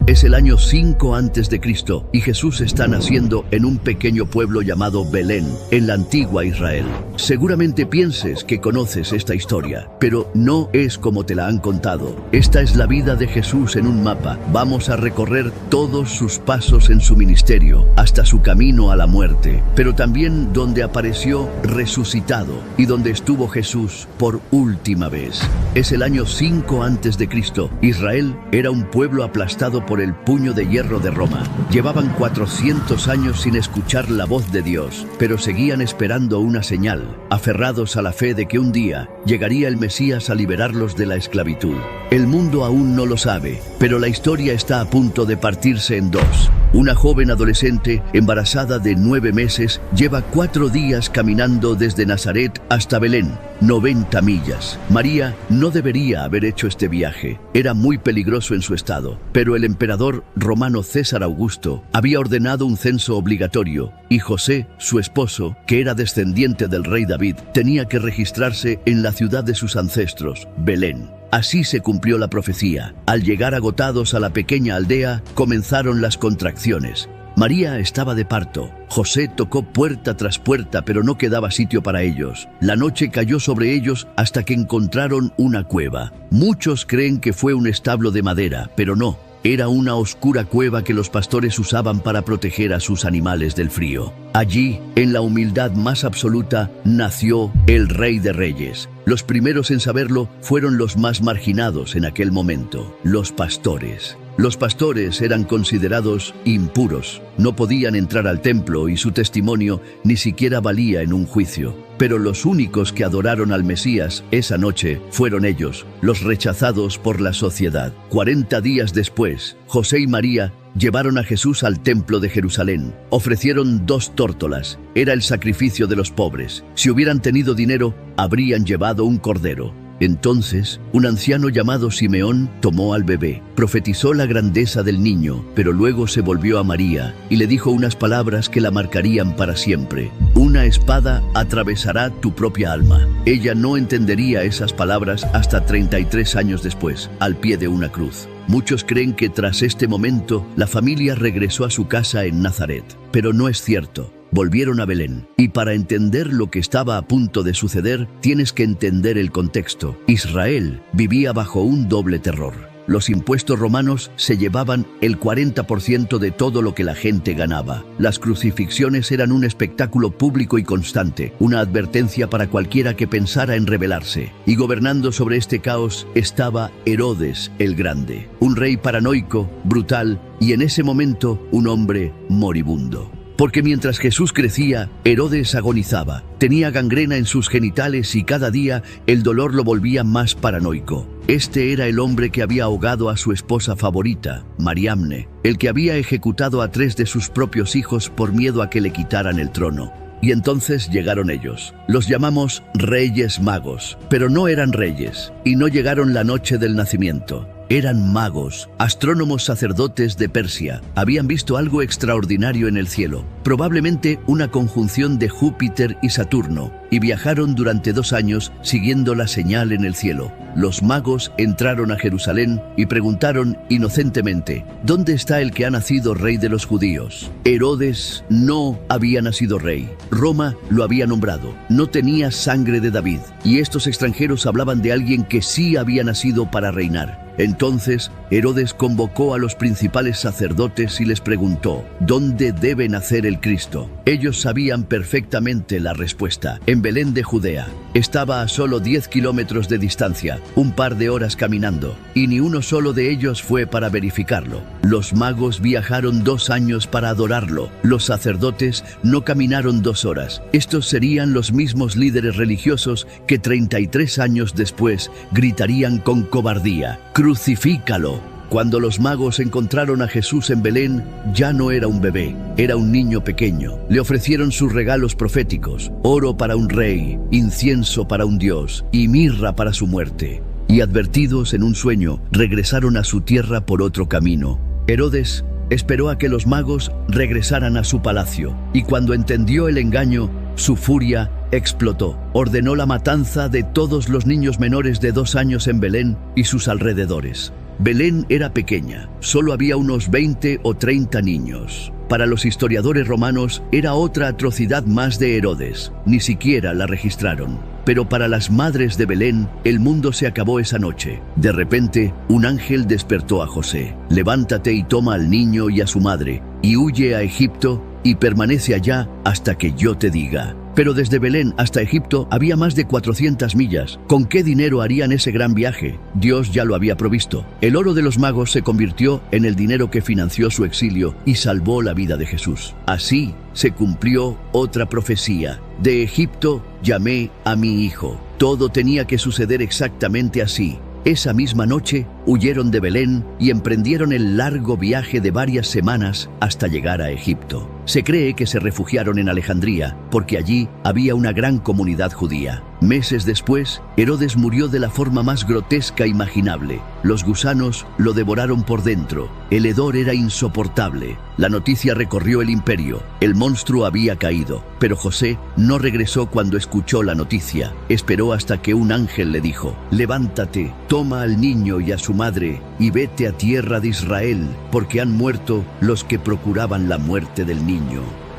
Es el año 5 antes de Cristo y Jesús está naciendo en un pequeño pueblo llamado Belén, en la antigua Israel. Seguramente pienses que conoces esta historia, pero no es como te la han contado. Esta es la vida de Jesús en un mapa. Vamos a recorrer todos sus pasos en su ministerio, hasta su camino a la muerte, pero también donde apareció resucitado y donde estuvo Jesús por última vez. Es el año 5 antes de Cristo. Israel era un pueblo aplastado por el puño de hierro de Roma. Llevaban 400 años sin escuchar la voz de Dios, pero seguían esperando una señal, aferrados a la fe de que un día llegaría el Mesías a liberarlos de la esclavitud. El mundo aún no lo sabe, pero la historia está a punto de partirse en dos. Una joven adolescente, embarazada de 9 meses, lleva 4 días caminando desde Nazaret hasta Belén, 90 millas. María no debería haber hecho este viaje. Era muy peligroso en su estado, pero el emperador romano César Augusto había ordenado un censo obligatorio y José, su esposo, que era descendiente del rey David, tenía que registrarse en la ciudad de sus ancestros, Belén. Así se cumplió la profecía. Al llegar agotados a la pequeña aldea, comenzaron las contracciones. María estaba de parto. José tocó puerta tras puerta, pero no quedaba sitio para ellos. La noche cayó sobre ellos hasta que encontraron una cueva. Muchos creen que fue un establo de madera, pero no. Era una oscura cueva que los pastores usaban para proteger a sus animales del frío. Allí, en la humildad más absoluta, nació el Rey de Reyes. Los primeros en saberlo fueron los más marginados en aquel momento, los pastores. Los pastores eran considerados impuros, no podían entrar al templo y su testimonio ni siquiera valía en un juicio. Pero los únicos que adoraron al Mesías esa noche fueron ellos, los rechazados por la sociedad. 40 días después, José y María llevaron a Jesús al templo de Jerusalén. Ofrecieron 2 tórtolas. Era el sacrificio de los pobres. Si hubieran tenido dinero, habrían llevado un cordero. Entonces, un anciano llamado Simeón tomó al bebé, profetizó la grandeza del niño, pero luego se volvió a María y le dijo unas palabras que la marcarían para siempre. Una espada atravesará tu propia alma. Ella no entendería esas palabras hasta 33 años después, al pie de una cruz. Muchos creen que tras este momento, la familia regresó a su casa en Nazaret, pero no es cierto. Volvieron a Belén, y para entender lo que estaba a punto de suceder, tienes que entender el contexto. Israel vivía bajo un doble terror. Los impuestos romanos se llevaban el 40% de todo lo que la gente ganaba. Las crucifixiones eran un espectáculo público y constante, una advertencia para cualquiera que pensara en rebelarse. Y gobernando sobre este caos estaba Herodes el Grande, un rey paranoico, brutal y en ese momento un hombre moribundo. Porque mientras Jesús crecía, Herodes agonizaba. Tenía gangrena en sus genitales y cada día el dolor lo volvía más paranoico. Este era el hombre que había ahogado a su esposa favorita, Mariamne, el que había ejecutado a 3 de sus propios hijos por miedo a que le quitaran el trono. Y entonces llegaron ellos. Los llamamos Reyes Magos, pero no eran reyes, y no llegaron la noche del nacimiento. Eran magos, astrónomos sacerdotes de Persia. Habían visto algo extraordinario en el cielo, probablemente una conjunción de Júpiter y Saturno, y viajaron durante 2 años siguiendo la señal en el cielo. Los magos entraron a Jerusalén y preguntaron inocentemente, ¿dónde está el que ha nacido rey de los judíos? Herodes no había nacido rey. Roma lo había nombrado. No tenía sangre de David. Y estos extranjeros hablaban de alguien que sí había nacido para reinar. Entonces, Herodes convocó a los principales sacerdotes y les preguntó, ¿dónde debe nacer el Cristo? Ellos sabían perfectamente la respuesta, en Belén de Judea. Estaba a solo 10 kilómetros de distancia, un par de horas caminando, y ni uno solo de ellos fue para verificarlo. Los magos viajaron 2 años para adorarlo. Los sacerdotes no caminaron 2 horas. Estos serían los mismos líderes religiosos que 33 años después gritarían con cobardía, ¡crucifícalo! Cuando los magos encontraron a Jesús en Belén, ya no era un bebé, era un niño pequeño. Le ofrecieron sus regalos proféticos, oro para un rey, incienso para un dios y mirra para su muerte. Y advertidos en un sueño, regresaron a su tierra por otro camino. Herodes esperó a que los magos regresaran a su palacio, y cuando entendió el engaño, su furia explotó. Ordenó la matanza de todos los niños menores de 2 años en Belén y sus alrededores. Belén era pequeña, solo había unos 20 o 30 niños. Para los historiadores romanos era otra atrocidad más de Herodes, ni siquiera la registraron. Pero para las madres de Belén, el mundo se acabó esa noche. De repente, un ángel despertó a José. Levántate y toma al niño y a su madre, y huye a Egipto, y permanece allá hasta que yo te diga. Pero desde Belén hasta Egipto había más de 400 millas. ¿Con qué dinero harían ese gran viaje? Dios ya lo había provisto. El oro de los magos se convirtió en el dinero que financió su exilio y salvó la vida de Jesús. Así se cumplió otra profecía. De Egipto llamé a mi hijo. Todo tenía que suceder exactamente así. Esa misma noche huyeron de Belén y emprendieron el largo viaje de varias semanas hasta llegar a Egipto. Se cree que se refugiaron en Alejandría, porque allí había una gran comunidad judía. Meses después, Herodes murió de la forma más grotesca imaginable. Los gusanos lo devoraron por dentro. El hedor era insoportable. La noticia recorrió el imperio. El monstruo había caído, pero José no regresó cuando escuchó la noticia. Esperó hasta que un ángel le dijo: levántate, toma al niño y a su madre, y vete a tierra de Israel, porque han muerto los que procuraban la muerte del niño.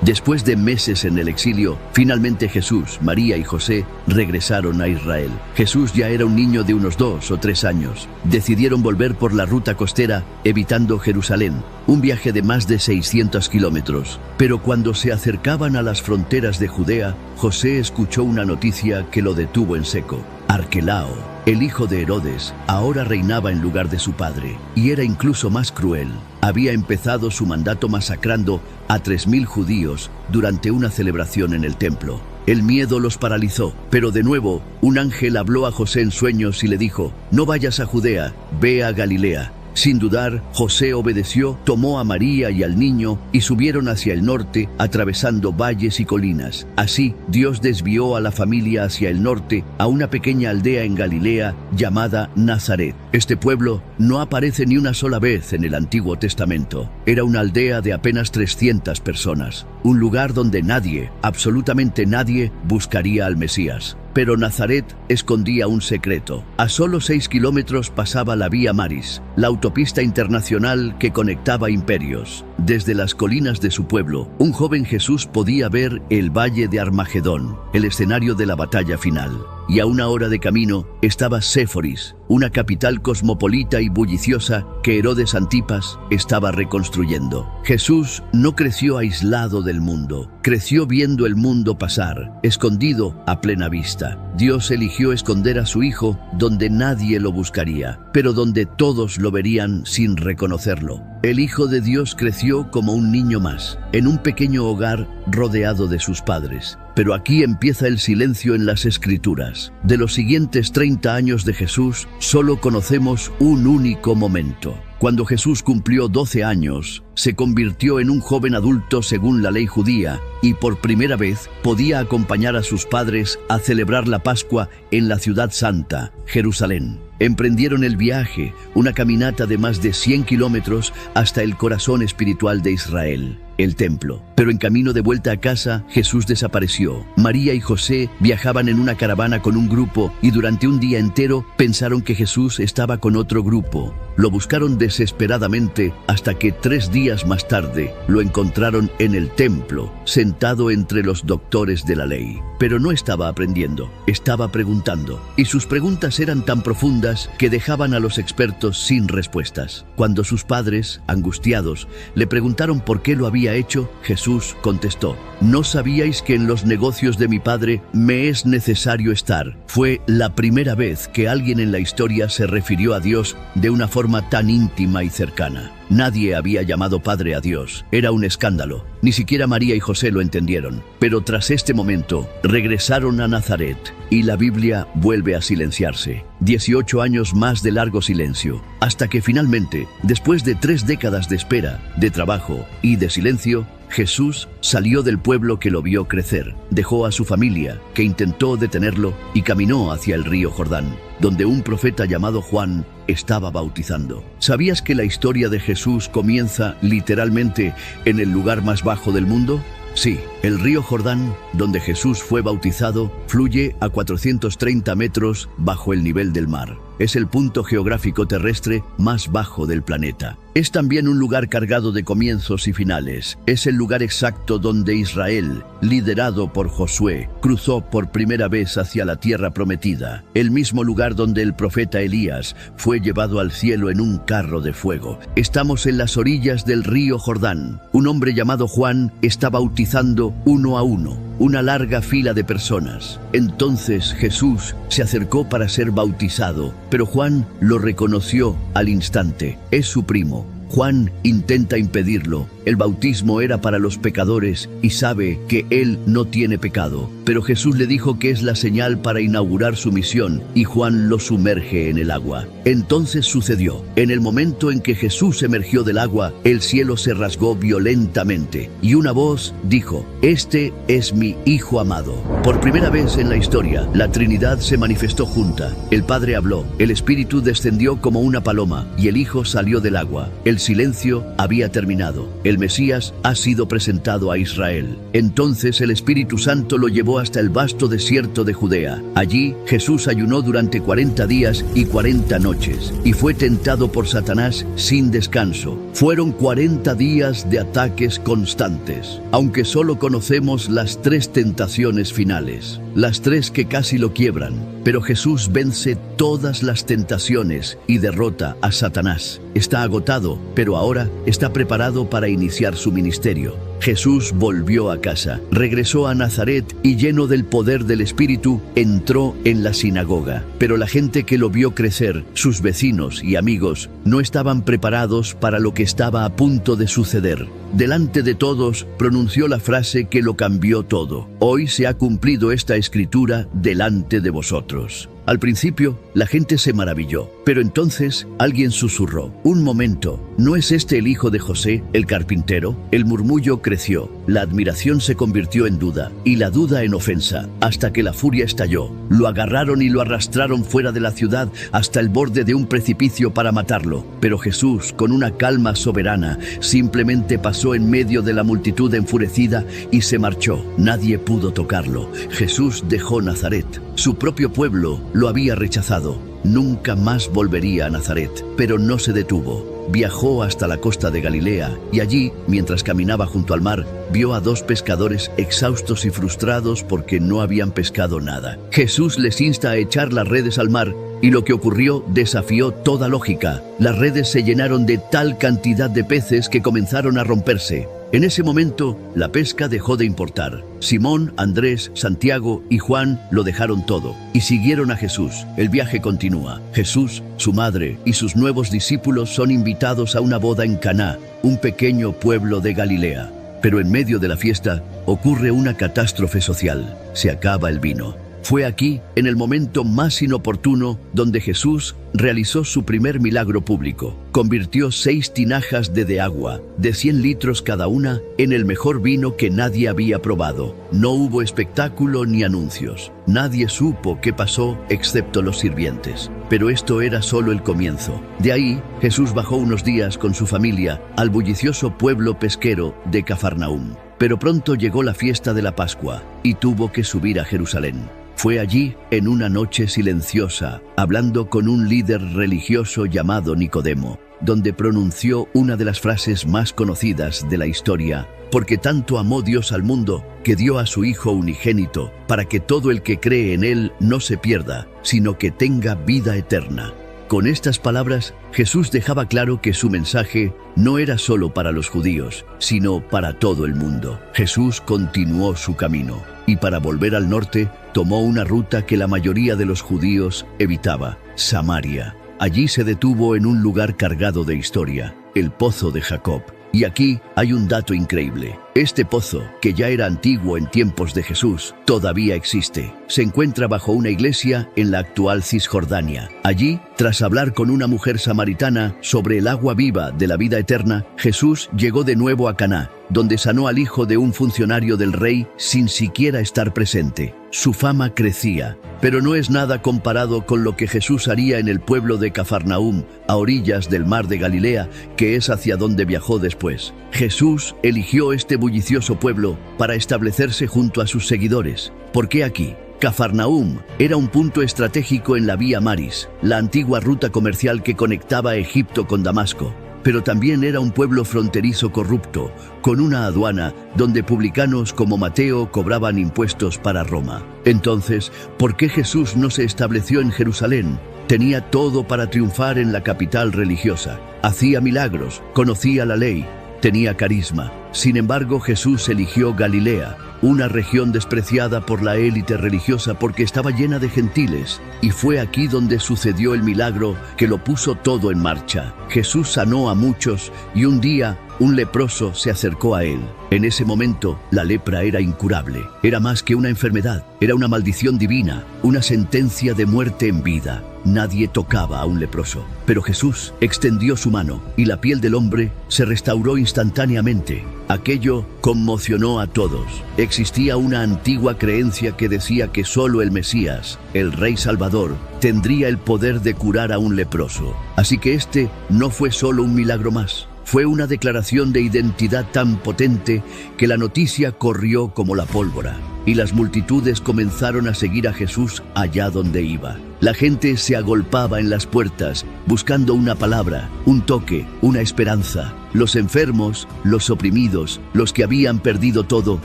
Después de meses en el exilio, finalmente Jesús, María y José regresaron a Israel. Jesús ya era un niño de unos 2 o 3 años. Decidieron volver por la ruta costera, evitando Jerusalén, un viaje de más de 600 kilómetros. Pero cuando se acercaban a las fronteras de Judea, José escuchó una noticia que lo detuvo en seco. Arquelao, el hijo de Herodes, ahora reinaba en lugar de su padre, y era incluso más cruel. Había empezado su mandato masacrando a 3.000 judíos durante una celebración en el templo. El miedo los paralizó, pero de nuevo un ángel habló a José en sueños y le dijo: no vayas a Judea, ve a Galilea. Sin dudar, José obedeció, tomó a María y al niño y subieron hacia el norte, atravesando valles y colinas. Así, Dios desvió a la familia hacia el norte, a una pequeña aldea en Galilea llamada Nazaret. Este pueblo no aparece ni una sola vez en el Antiguo Testamento. Era una aldea de apenas 300 personas, un lugar donde nadie, absolutamente nadie, buscaría al Mesías. Pero Nazaret escondía un secreto. A solo 6 kilómetros pasaba la Vía Maris, la autopista internacional que conectaba imperios. Desde las colinas de su pueblo, un joven Jesús podía ver el Valle de Armagedón, el escenario de la batalla final. Y a una hora de camino estaba Séforis, una capital cosmopolita y bulliciosa que Herodes Antipas estaba reconstruyendo. Jesús no creció aislado del mundo, creció viendo el mundo pasar, escondido a plena vista. Dios eligió esconder a su hijo donde nadie lo buscaría, pero donde todos lo verían sin reconocerlo. El Hijo de Dios creció como un niño más, en un pequeño hogar rodeado de sus padres. Pero aquí empieza el silencio en las Escrituras. De los siguientes 30 años de Jesús, solo conocemos un único momento. Cuando Jesús cumplió 12 años, se convirtió en un joven adulto según la ley judía y por primera vez podía acompañar a sus padres a celebrar la Pascua en la ciudad santa, Jerusalén. Emprendieron el viaje, una caminata de más de 100 kilómetros hasta el corazón espiritual de Israel, el templo. Pero en camino de vuelta a casa, Jesús desapareció. María y José viajaban en una caravana con un grupo y durante un día entero pensaron que Jesús estaba con otro grupo. Lo buscaron desesperadamente hasta que 3 días más tarde lo encontraron en el templo, sentado entre los doctores de la ley. Pero no estaba aprendiendo, estaba preguntando. Y sus preguntas eran tan profundas que dejaban a los expertos sin respuestas. Cuando sus padres, angustiados, le preguntaron por qué lo había hecho, Jesús contestó: ¿no sabíais que en los negocios de mi Padre me es necesario estar? Fue la primera vez que alguien en la historia se refirió a Dios de una forma tan íntima y cercana. Nadie había llamado Padre a Dios. Era un escándalo. Ni siquiera María y José lo entendieron. Pero tras este momento, regresaron a Nazaret y la Biblia vuelve a silenciarse. 18 años más de largo silencio, hasta que finalmente, después de 3 décadas de espera, de trabajo y de silencio, Jesús salió del pueblo que lo vio crecer, dejó a su familia, que intentó detenerlo, y caminó hacia el río Jordán, donde un profeta llamado Juan estaba bautizando. ¿Sabías que la historia de Jesús comienza literalmente en el lugar más bajo del mundo? Sí, El río Jordán, donde Jesús fue bautizado, fluye a 430 metros bajo el nivel del mar. Es el punto geográfico terrestre más bajo del planeta. Es también un lugar cargado de comienzos y finales. Es el lugar exacto donde Israel, liderado por Josué, cruzó por primera vez hacia la tierra prometida. El mismo lugar donde el profeta Elías fue llevado al cielo en un carro de fuego. Estamos en las orillas del río Jordán. Un hombre llamado Juan está bautizando uno a uno una larga fila de personas. Entonces Jesús se acercó para ser bautizado, pero Juan lo reconoció al instante. Es su primo. Juan intenta impedirlo. El bautismo era para los pecadores y sabe que él no tiene pecado. Pero Jesús le dijo que es la señal para inaugurar su misión y Juan lo sumerge en el agua. Entonces sucedió. En el momento en que Jesús emergió del agua, el cielo se rasgó violentamente y una voz dijo: «Este es mi Hijo amado». Por primera vez en la historia, la Trinidad se manifestó junta. El Padre habló, el Espíritu descendió como una paloma y el Hijo salió del agua. El silencio había terminado. El Mesías ha sido presentado a Israel. Entonces el Espíritu Santo lo llevó hasta el vasto desierto de Judea. Allí Jesús ayunó durante 40 días y 40 noches y fue tentado por Satanás sin descanso. Fueron 40 días de ataques constantes, aunque solo conocemos las 3 tentaciones finales, las 3 que casi lo quiebran. Pero Jesús vence todas las tentaciones y derrota a Satanás. Está agotado, pero ahora está preparado para iniciar su ministerio. Jesús volvió a casa, regresó a Nazaret y lleno del poder del Espíritu, entró en la sinagoga. Pero la gente que lo vio crecer, sus vecinos y amigos, no estaban preparados para lo que estaba a punto de suceder. Delante de todos, pronunció la frase que lo cambió todo: «Hoy se ha cumplido esta escritura delante de vosotros». Al principio, la gente se maravilló, pero entonces alguien susurró: «Un momento, ¿no es este el hijo de José, el carpintero?». El murmullo creció, la admiración se convirtió en duda, y la duda en ofensa, hasta que la furia estalló. Lo agarraron y lo arrastraron fuera de la ciudad hasta el borde de un precipicio para matarlo. Pero Jesús, con una calma soberana, simplemente pasó en medio de la multitud enfurecida y se marchó. Nadie pudo tocarlo. Jesús dejó Nazaret. Su propio pueblo lo había rechazado. Nunca más volvería a Nazaret, pero no se detuvo. Viajó hasta la costa de Galilea y allí, mientras caminaba junto al mar, vio a 2 pescadores exhaustos y frustrados porque no habían pescado nada. Jesús les insta a echar las redes al mar y lo que ocurrió desafió toda lógica. Las redes se llenaron de tal cantidad de peces que comenzaron a romperse. En ese momento, la pesca dejó de importar. Simón, Andrés, Santiago y Juan lo dejaron todo y siguieron a Jesús. El viaje continúa. Jesús, su madre y sus nuevos discípulos son invitados a una boda en Caná, un pequeño pueblo de Galilea. Pero en medio de la fiesta ocurre una catástrofe social. Se acaba el vino. Fue aquí, en el momento más inoportuno, donde Jesús realizó su primer milagro público. Convirtió 6 tinajas de agua, de 100 litros cada una, en el mejor vino que nadie había probado. No hubo espectáculo ni anuncios. Nadie supo qué pasó excepto los sirvientes. Pero esto era solo el comienzo. De ahí, Jesús bajó unos días con su familia al bullicioso pueblo pesquero de Cafarnaúm. Pero pronto llegó la fiesta de la Pascua y tuvo que subir a Jerusalén. Fue allí, en una noche silenciosa, hablando con un líder religioso llamado Nicodemo, donde pronunció una de las frases más conocidas de la historia: «Porque tanto amó Dios al mundo, que dio a su Hijo unigénito, para que todo el que cree en Él no se pierda, sino que tenga vida eterna». Con estas palabras, Jesús dejaba claro que su mensaje no era solo para los judíos, sino para todo el mundo. Jesús continuó su camino, y para volver al norte, tomó una ruta que la mayoría de los judíos evitaba: Samaria. Allí se detuvo en un lugar cargado de historia, el pozo de Jacob. Y aquí hay un dato increíble. Este pozo, que ya era antiguo en tiempos de Jesús, todavía existe. Se encuentra bajo una iglesia en la actual Cisjordania. Allí, tras hablar con una mujer samaritana sobre el agua viva de la vida eterna, Jesús llegó de nuevo a Caná, donde sanó al hijo de un funcionario del rey sin siquiera estar presente. Su fama crecía, pero no es nada comparado con lo que Jesús haría en el pueblo de Cafarnaúm, a orillas del mar de Galilea, que es hacia donde viajó después. Jesús eligió este bullicioso pueblo para establecerse junto a sus seguidores. ¿Por qué aquí? Cafarnaúm era un punto estratégico en la Vía Maris, la antigua ruta comercial que conectaba Egipto con Damasco. Pero también era un pueblo fronterizo corrupto, con una aduana donde publicanos como Mateo cobraban impuestos para Roma. Entonces, ¿por qué Jesús no se estableció en Jerusalén? Tenía todo para triunfar en la capital religiosa. Hacía milagros, conocía la ley, tenía carisma. Sin embargo, Jesús eligió Galilea, una región despreciada por la élite religiosa porque estaba llena de gentiles, y fue aquí donde sucedió el milagro que lo puso todo en marcha. Jesús sanó a muchos y un día un leproso se acercó a él. En ese momento, la lepra era incurable. Era más que una enfermedad, era una maldición divina, una sentencia de muerte en vida. Nadie tocaba a un leproso. Pero Jesús extendió su mano y la piel del hombre se restauró instantáneamente. Aquello conmocionó a todos. Existía una antigua creencia que decía que solo el Mesías, el Rey Salvador, tendría el poder de curar a un leproso. Así que este no fue solo un milagro más. Fue una declaración de identidad tan potente que la noticia corrió como la pólvora, y las multitudes comenzaron a seguir a Jesús allá donde iba. La gente se agolpaba en las puertas, buscando una palabra, un toque, una esperanza. Los enfermos, los oprimidos, los que habían perdido todo,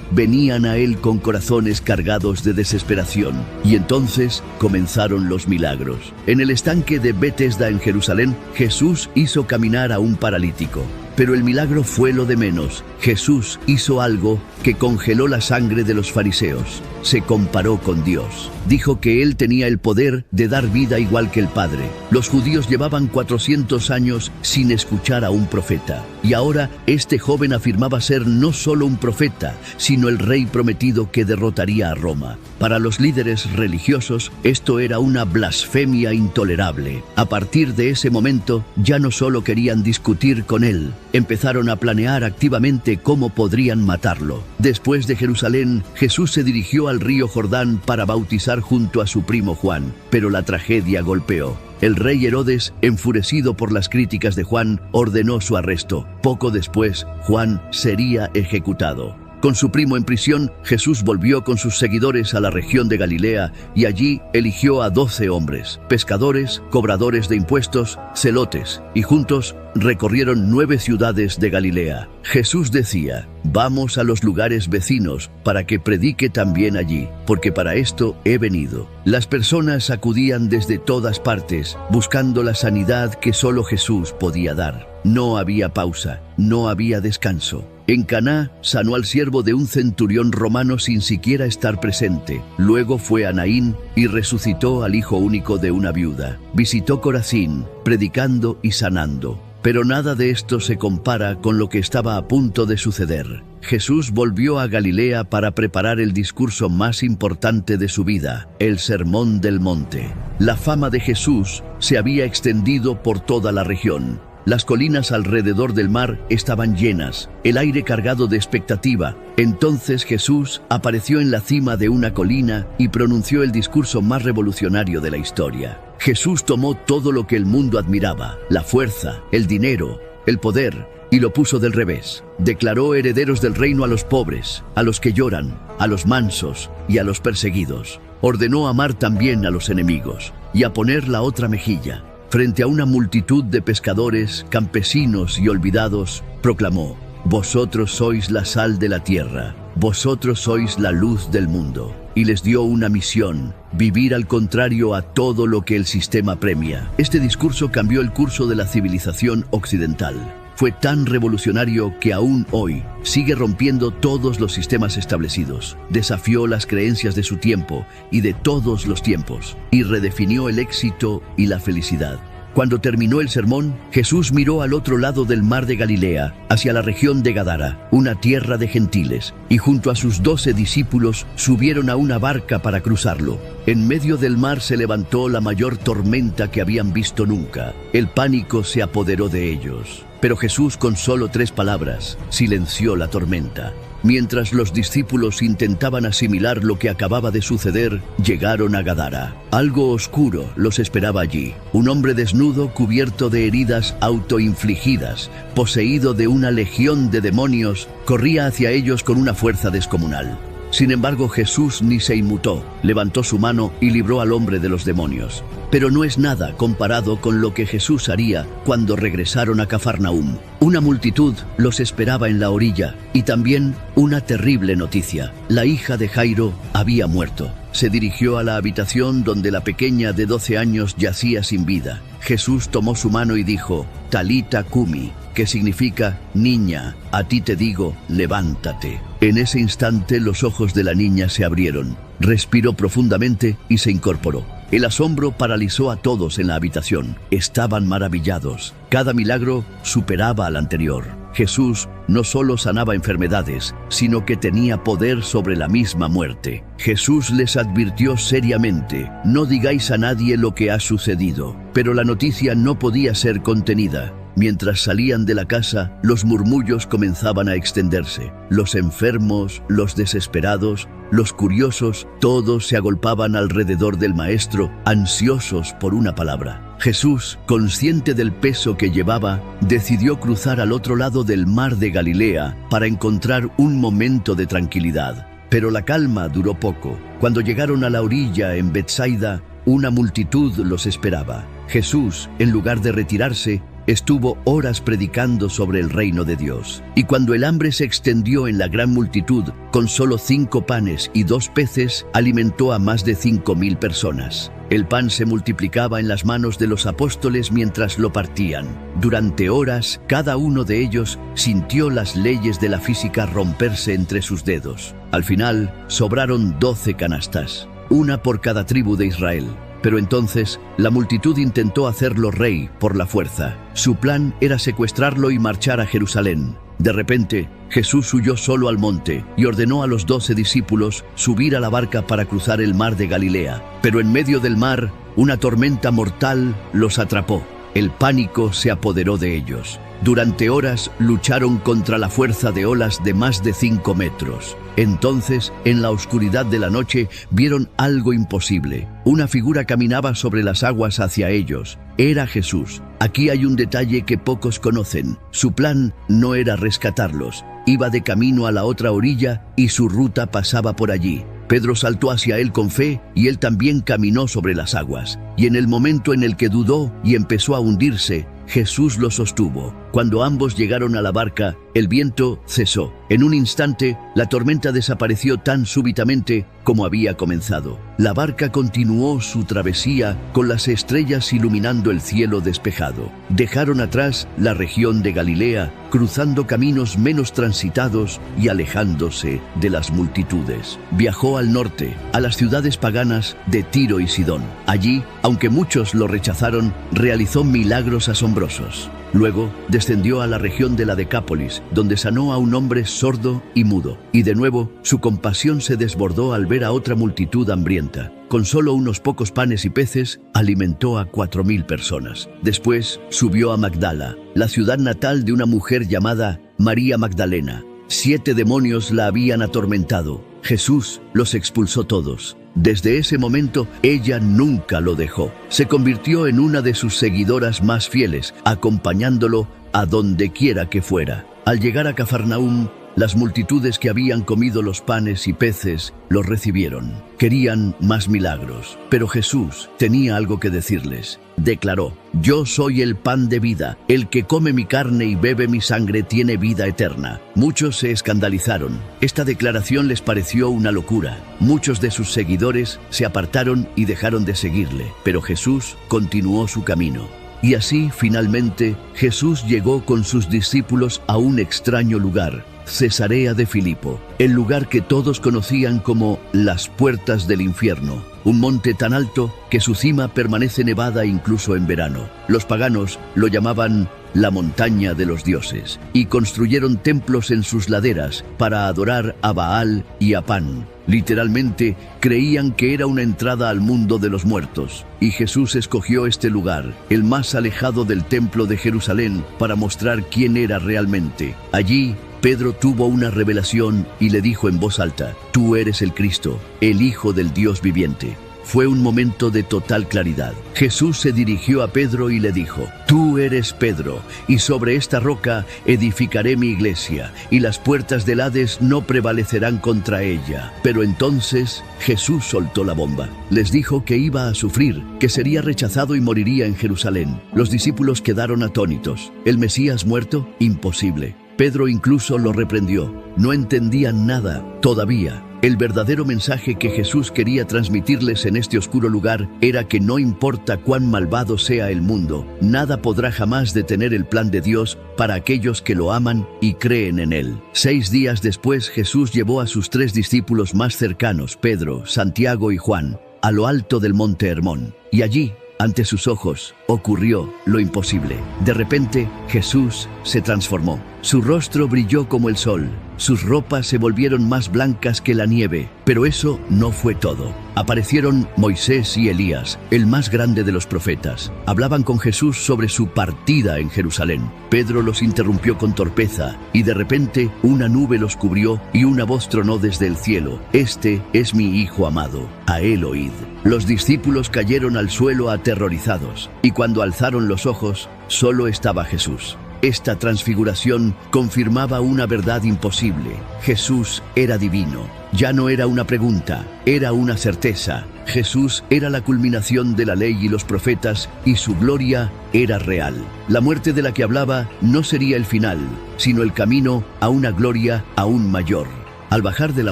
venían a él con corazones cargados de desesperación. Y entonces comenzaron los milagros. En el estanque de Betesda en Jerusalén, Jesús hizo caminar a un paralítico. Pero el milagro fue lo de menos. Jesús hizo algo que congeló la sangre de los fariseos. Se comparó con Dios. Dijo que él tenía el poder de dar vida igual que el Padre. Los judíos llevaban 400 años sin escuchar a un profeta. Y ahora este joven afirmaba ser no solo un profeta, sino el rey prometido que derrotaría a Roma. Para los líderes religiosos, esto era una blasfemia intolerable. A partir de ese momento, ya no solo querían discutir con él, empezaron a planear activamente cómo podrían matarlo. Después de Jerusalén, Jesús se dirigió al río Jordán para bautizar junto a su primo Juan, pero la tragedia golpeó. El rey Herodes, enfurecido por las críticas de Juan, ordenó su arresto. Poco después, Juan sería ejecutado. Con su primo en prisión, Jesús volvió con sus seguidores a la región de Galilea y allí eligió a 12 hombres, pescadores, cobradores de impuestos, celotes, y juntos recorrieron 9 ciudades de Galilea. Jesús decía: «Vamos a los lugares vecinos para que predique también allí, porque para esto he venido». Las personas acudían desde todas partes, buscando la sanidad que solo Jesús podía dar. No había pausa, no había descanso. En Caná sanó al siervo de un centurión romano sin siquiera estar presente. Luego fue a Naín y resucitó al hijo único de una viuda. Visitó Corazín, predicando y sanando. Pero nada de esto se compara con lo que estaba a punto de suceder. Jesús volvió a Galilea para preparar el discurso más importante de su vida, el Sermón del Monte. La fama de Jesús se había extendido por toda la región. Las colinas alrededor del mar estaban llenas, el aire cargado de expectativa. Entonces Jesús apareció en la cima de una colina y pronunció el discurso más revolucionario de la historia. Jesús tomó todo lo que el mundo admiraba, la fuerza, el dinero, el poder, y lo puso del revés. Declaró herederos del reino a los pobres, a los que lloran, a los mansos y a los perseguidos. Ordenó amar también a los enemigos y a poner la otra mejilla. Frente a una multitud de pescadores, campesinos y olvidados, proclamó: «Vosotros sois la sal de la tierra, vosotros sois la luz del mundo». Y les dio una misión: vivir al contrario a todo lo que el sistema premia. Este discurso cambió el curso de la civilización occidental. Fue tan revolucionario que aún hoy sigue rompiendo todos los sistemas establecidos. Desafió las creencias de su tiempo y de todos los tiempos, y redefinió el éxito y la felicidad. Cuando terminó el sermón, Jesús miró al otro lado del mar de Galilea, hacia la región de Gadara, una tierra de gentiles, y junto a sus 12 discípulos subieron a una barca para cruzarlo. En medio del mar se levantó la mayor tormenta que habían visto nunca. El pánico se apoderó de ellos. Pero Jesús, con solo 3 palabras, silenció la tormenta. Mientras los discípulos intentaban asimilar lo que acababa de suceder, llegaron a Gadara. Algo oscuro los esperaba allí. Un hombre desnudo, cubierto de heridas autoinfligidas, poseído de una legión de demonios, corría hacia ellos con una fuerza descomunal. Sin embargo, Jesús ni se inmutó, levantó su mano y libró al hombre de los demonios. Pero no es nada comparado con lo que Jesús haría cuando regresaron a Cafarnaúm. Una multitud los esperaba en la orilla y también una terrible noticia. La hija de Jairo había muerto. Se dirigió a la habitación donde la pequeña de 12 años yacía sin vida. Jesús tomó su mano y dijo, Talita Cumi, que significa, niña, a ti te digo, levántate. En ese instante los ojos de la niña se abrieron, respiró profundamente y se incorporó. El asombro paralizó a todos en la habitación. Estaban maravillados. Cada milagro superaba al anterior. Jesús no solo sanaba enfermedades, sino que tenía poder sobre la misma muerte. Jesús les advirtió seriamente, no digáis a nadie lo que ha sucedido. Pero la noticia no podía ser contenida. Mientras salían de la casa, los murmullos comenzaban a extenderse. Los enfermos, los desesperados, los curiosos, todos se agolpaban alrededor del maestro, ansiosos por una palabra. Jesús, consciente del peso que llevaba, decidió cruzar al otro lado del mar de Galilea para encontrar un momento de tranquilidad. Pero la calma duró poco. Cuando llegaron a la orilla en Betsaida, una multitud los esperaba. Jesús, en lugar de retirarse, estuvo horas predicando sobre el reino de Dios. Y cuando el hambre se extendió en la gran multitud, con solo 5 panes y 2 peces, alimentó a más de 5,000 personas. El pan se multiplicaba en las manos de los apóstoles mientras lo partían. Durante horas, cada uno de ellos sintió las leyes de la física romperse entre sus dedos. Al final, sobraron 12 canastas, una por cada tribu de Israel. Pero entonces, la multitud intentó hacerlo rey por la fuerza. Su plan era secuestrarlo y marchar a Jerusalén. De repente, Jesús huyó solo al monte y ordenó a los 12 discípulos subir a la barca para cruzar el mar de Galilea. Pero en medio del mar, una tormenta mortal los atrapó. El pánico se apoderó de ellos. Durante horas lucharon contra la fuerza de olas de más de 5 metros. Entonces, en la oscuridad de la noche, vieron algo imposible. Una figura caminaba sobre las aguas hacia ellos. Era Jesús. Aquí hay un detalle que pocos conocen. Su plan no era rescatarlos. Iba de camino a la otra orilla y su ruta pasaba por allí. Pedro saltó hacia él con fe y él también caminó sobre las aguas. Y en el momento en el que dudó y empezó a hundirse, Jesús lo sostuvo. Cuando ambos llegaron a la barca, el viento cesó. En un instante, la tormenta desapareció tan súbitamente como había comenzado. La barca continuó su travesía con las estrellas iluminando el cielo despejado. Dejaron atrás la región de Galilea, cruzando caminos menos transitados y alejándose de las multitudes. Viajó al norte, a las ciudades paganas de Tiro y Sidón. Allí, aunque muchos lo rechazaron, realizó milagros asombrosos. Luego descendió a la región de la Decápolis, donde sanó a un hombre sordo y mudo. Y de nuevo, su compasión se desbordó al ver a otra multitud hambrienta. Con solo unos pocos panes y peces, alimentó a 4,000 personas. Después, subió a Magdala, la ciudad natal de una mujer llamada María Magdalena. 7 demonios la habían atormentado. Jesús los expulsó todos. Desde ese momento, ella nunca lo dejó. Se convirtió en una de sus seguidoras más fieles, acompañándolo a donde quiera que fuera. Al llegar a Cafarnaúm, las multitudes que habían comido los panes y peces los recibieron. Querían más milagros, pero Jesús tenía algo que decirles. Declaró: «Yo soy el pan de vida. El que come mi carne y bebe mi sangre tiene vida eterna». Muchos se escandalizaron. Esta declaración les pareció una locura. Muchos de sus seguidores se apartaron y dejaron de seguirle, pero Jesús continuó su camino. Y así, finalmente, Jesús llegó con sus discípulos a un extraño lugar, Cesarea de Filipo, el lugar que todos conocían como las puertas del infierno, un monte tan alto que su cima permanece nevada incluso en verano. Los paganos lo llamaban la montaña de los dioses, y construyeron templos en sus laderas para adorar a Baal y a Pan. Literalmente, creían que era una entrada al mundo de los muertos, y Jesús escogió este lugar, el más alejado del templo de Jerusalén, para mostrar quién era realmente. Allí, Pedro tuvo una revelación y le dijo en voz alta: «Tú eres el Cristo, el Hijo del Dios viviente». Fue un momento de total claridad. Jesús se dirigió a Pedro y le dijo: «Tú eres Pedro, y sobre esta roca edificaré mi iglesia, y las puertas del Hades no prevalecerán contra ella». Pero entonces Jesús soltó la bomba. Les dijo que iba a sufrir, que sería rechazado y moriría en Jerusalén. Los discípulos quedaron atónitos. ¿El Mesías muerto? Imposible. Pedro incluso lo reprendió. No entendían nada todavía. El verdadero mensaje que Jesús quería transmitirles en este oscuro lugar era que no importa cuán malvado sea el mundo, nada podrá jamás detener el plan de Dios para aquellos que lo aman y creen en Él. 6 días después, Jesús llevó a sus 3 discípulos más cercanos, Pedro, Santiago y Juan, a lo alto del monte Hermón. Y allí, ante sus ojos, ocurrió lo imposible. De repente, Jesús se transformó. Su rostro brilló como el sol. Sus ropas se volvieron más blancas que la nieve. Pero eso no fue todo. Aparecieron Moisés y Elías, el más grande de los profetas. Hablaban con Jesús sobre su partida en Jerusalén. Pedro los interrumpió con torpeza, y de repente una nube los cubrió y una voz tronó desde el cielo: «Este es mi Hijo amado, a él oíd». Los discípulos cayeron al suelo aterrorizados, y cuando alzaron los ojos, solo estaba Jesús. Esta transfiguración confirmaba una verdad imposible. Jesús era divino. Ya no era una pregunta, era una certeza. Jesús era la culminación de la ley y los profetas, y su gloria era real. La muerte de la que hablaba no sería el final, sino el camino a una gloria aún mayor. Al bajar de la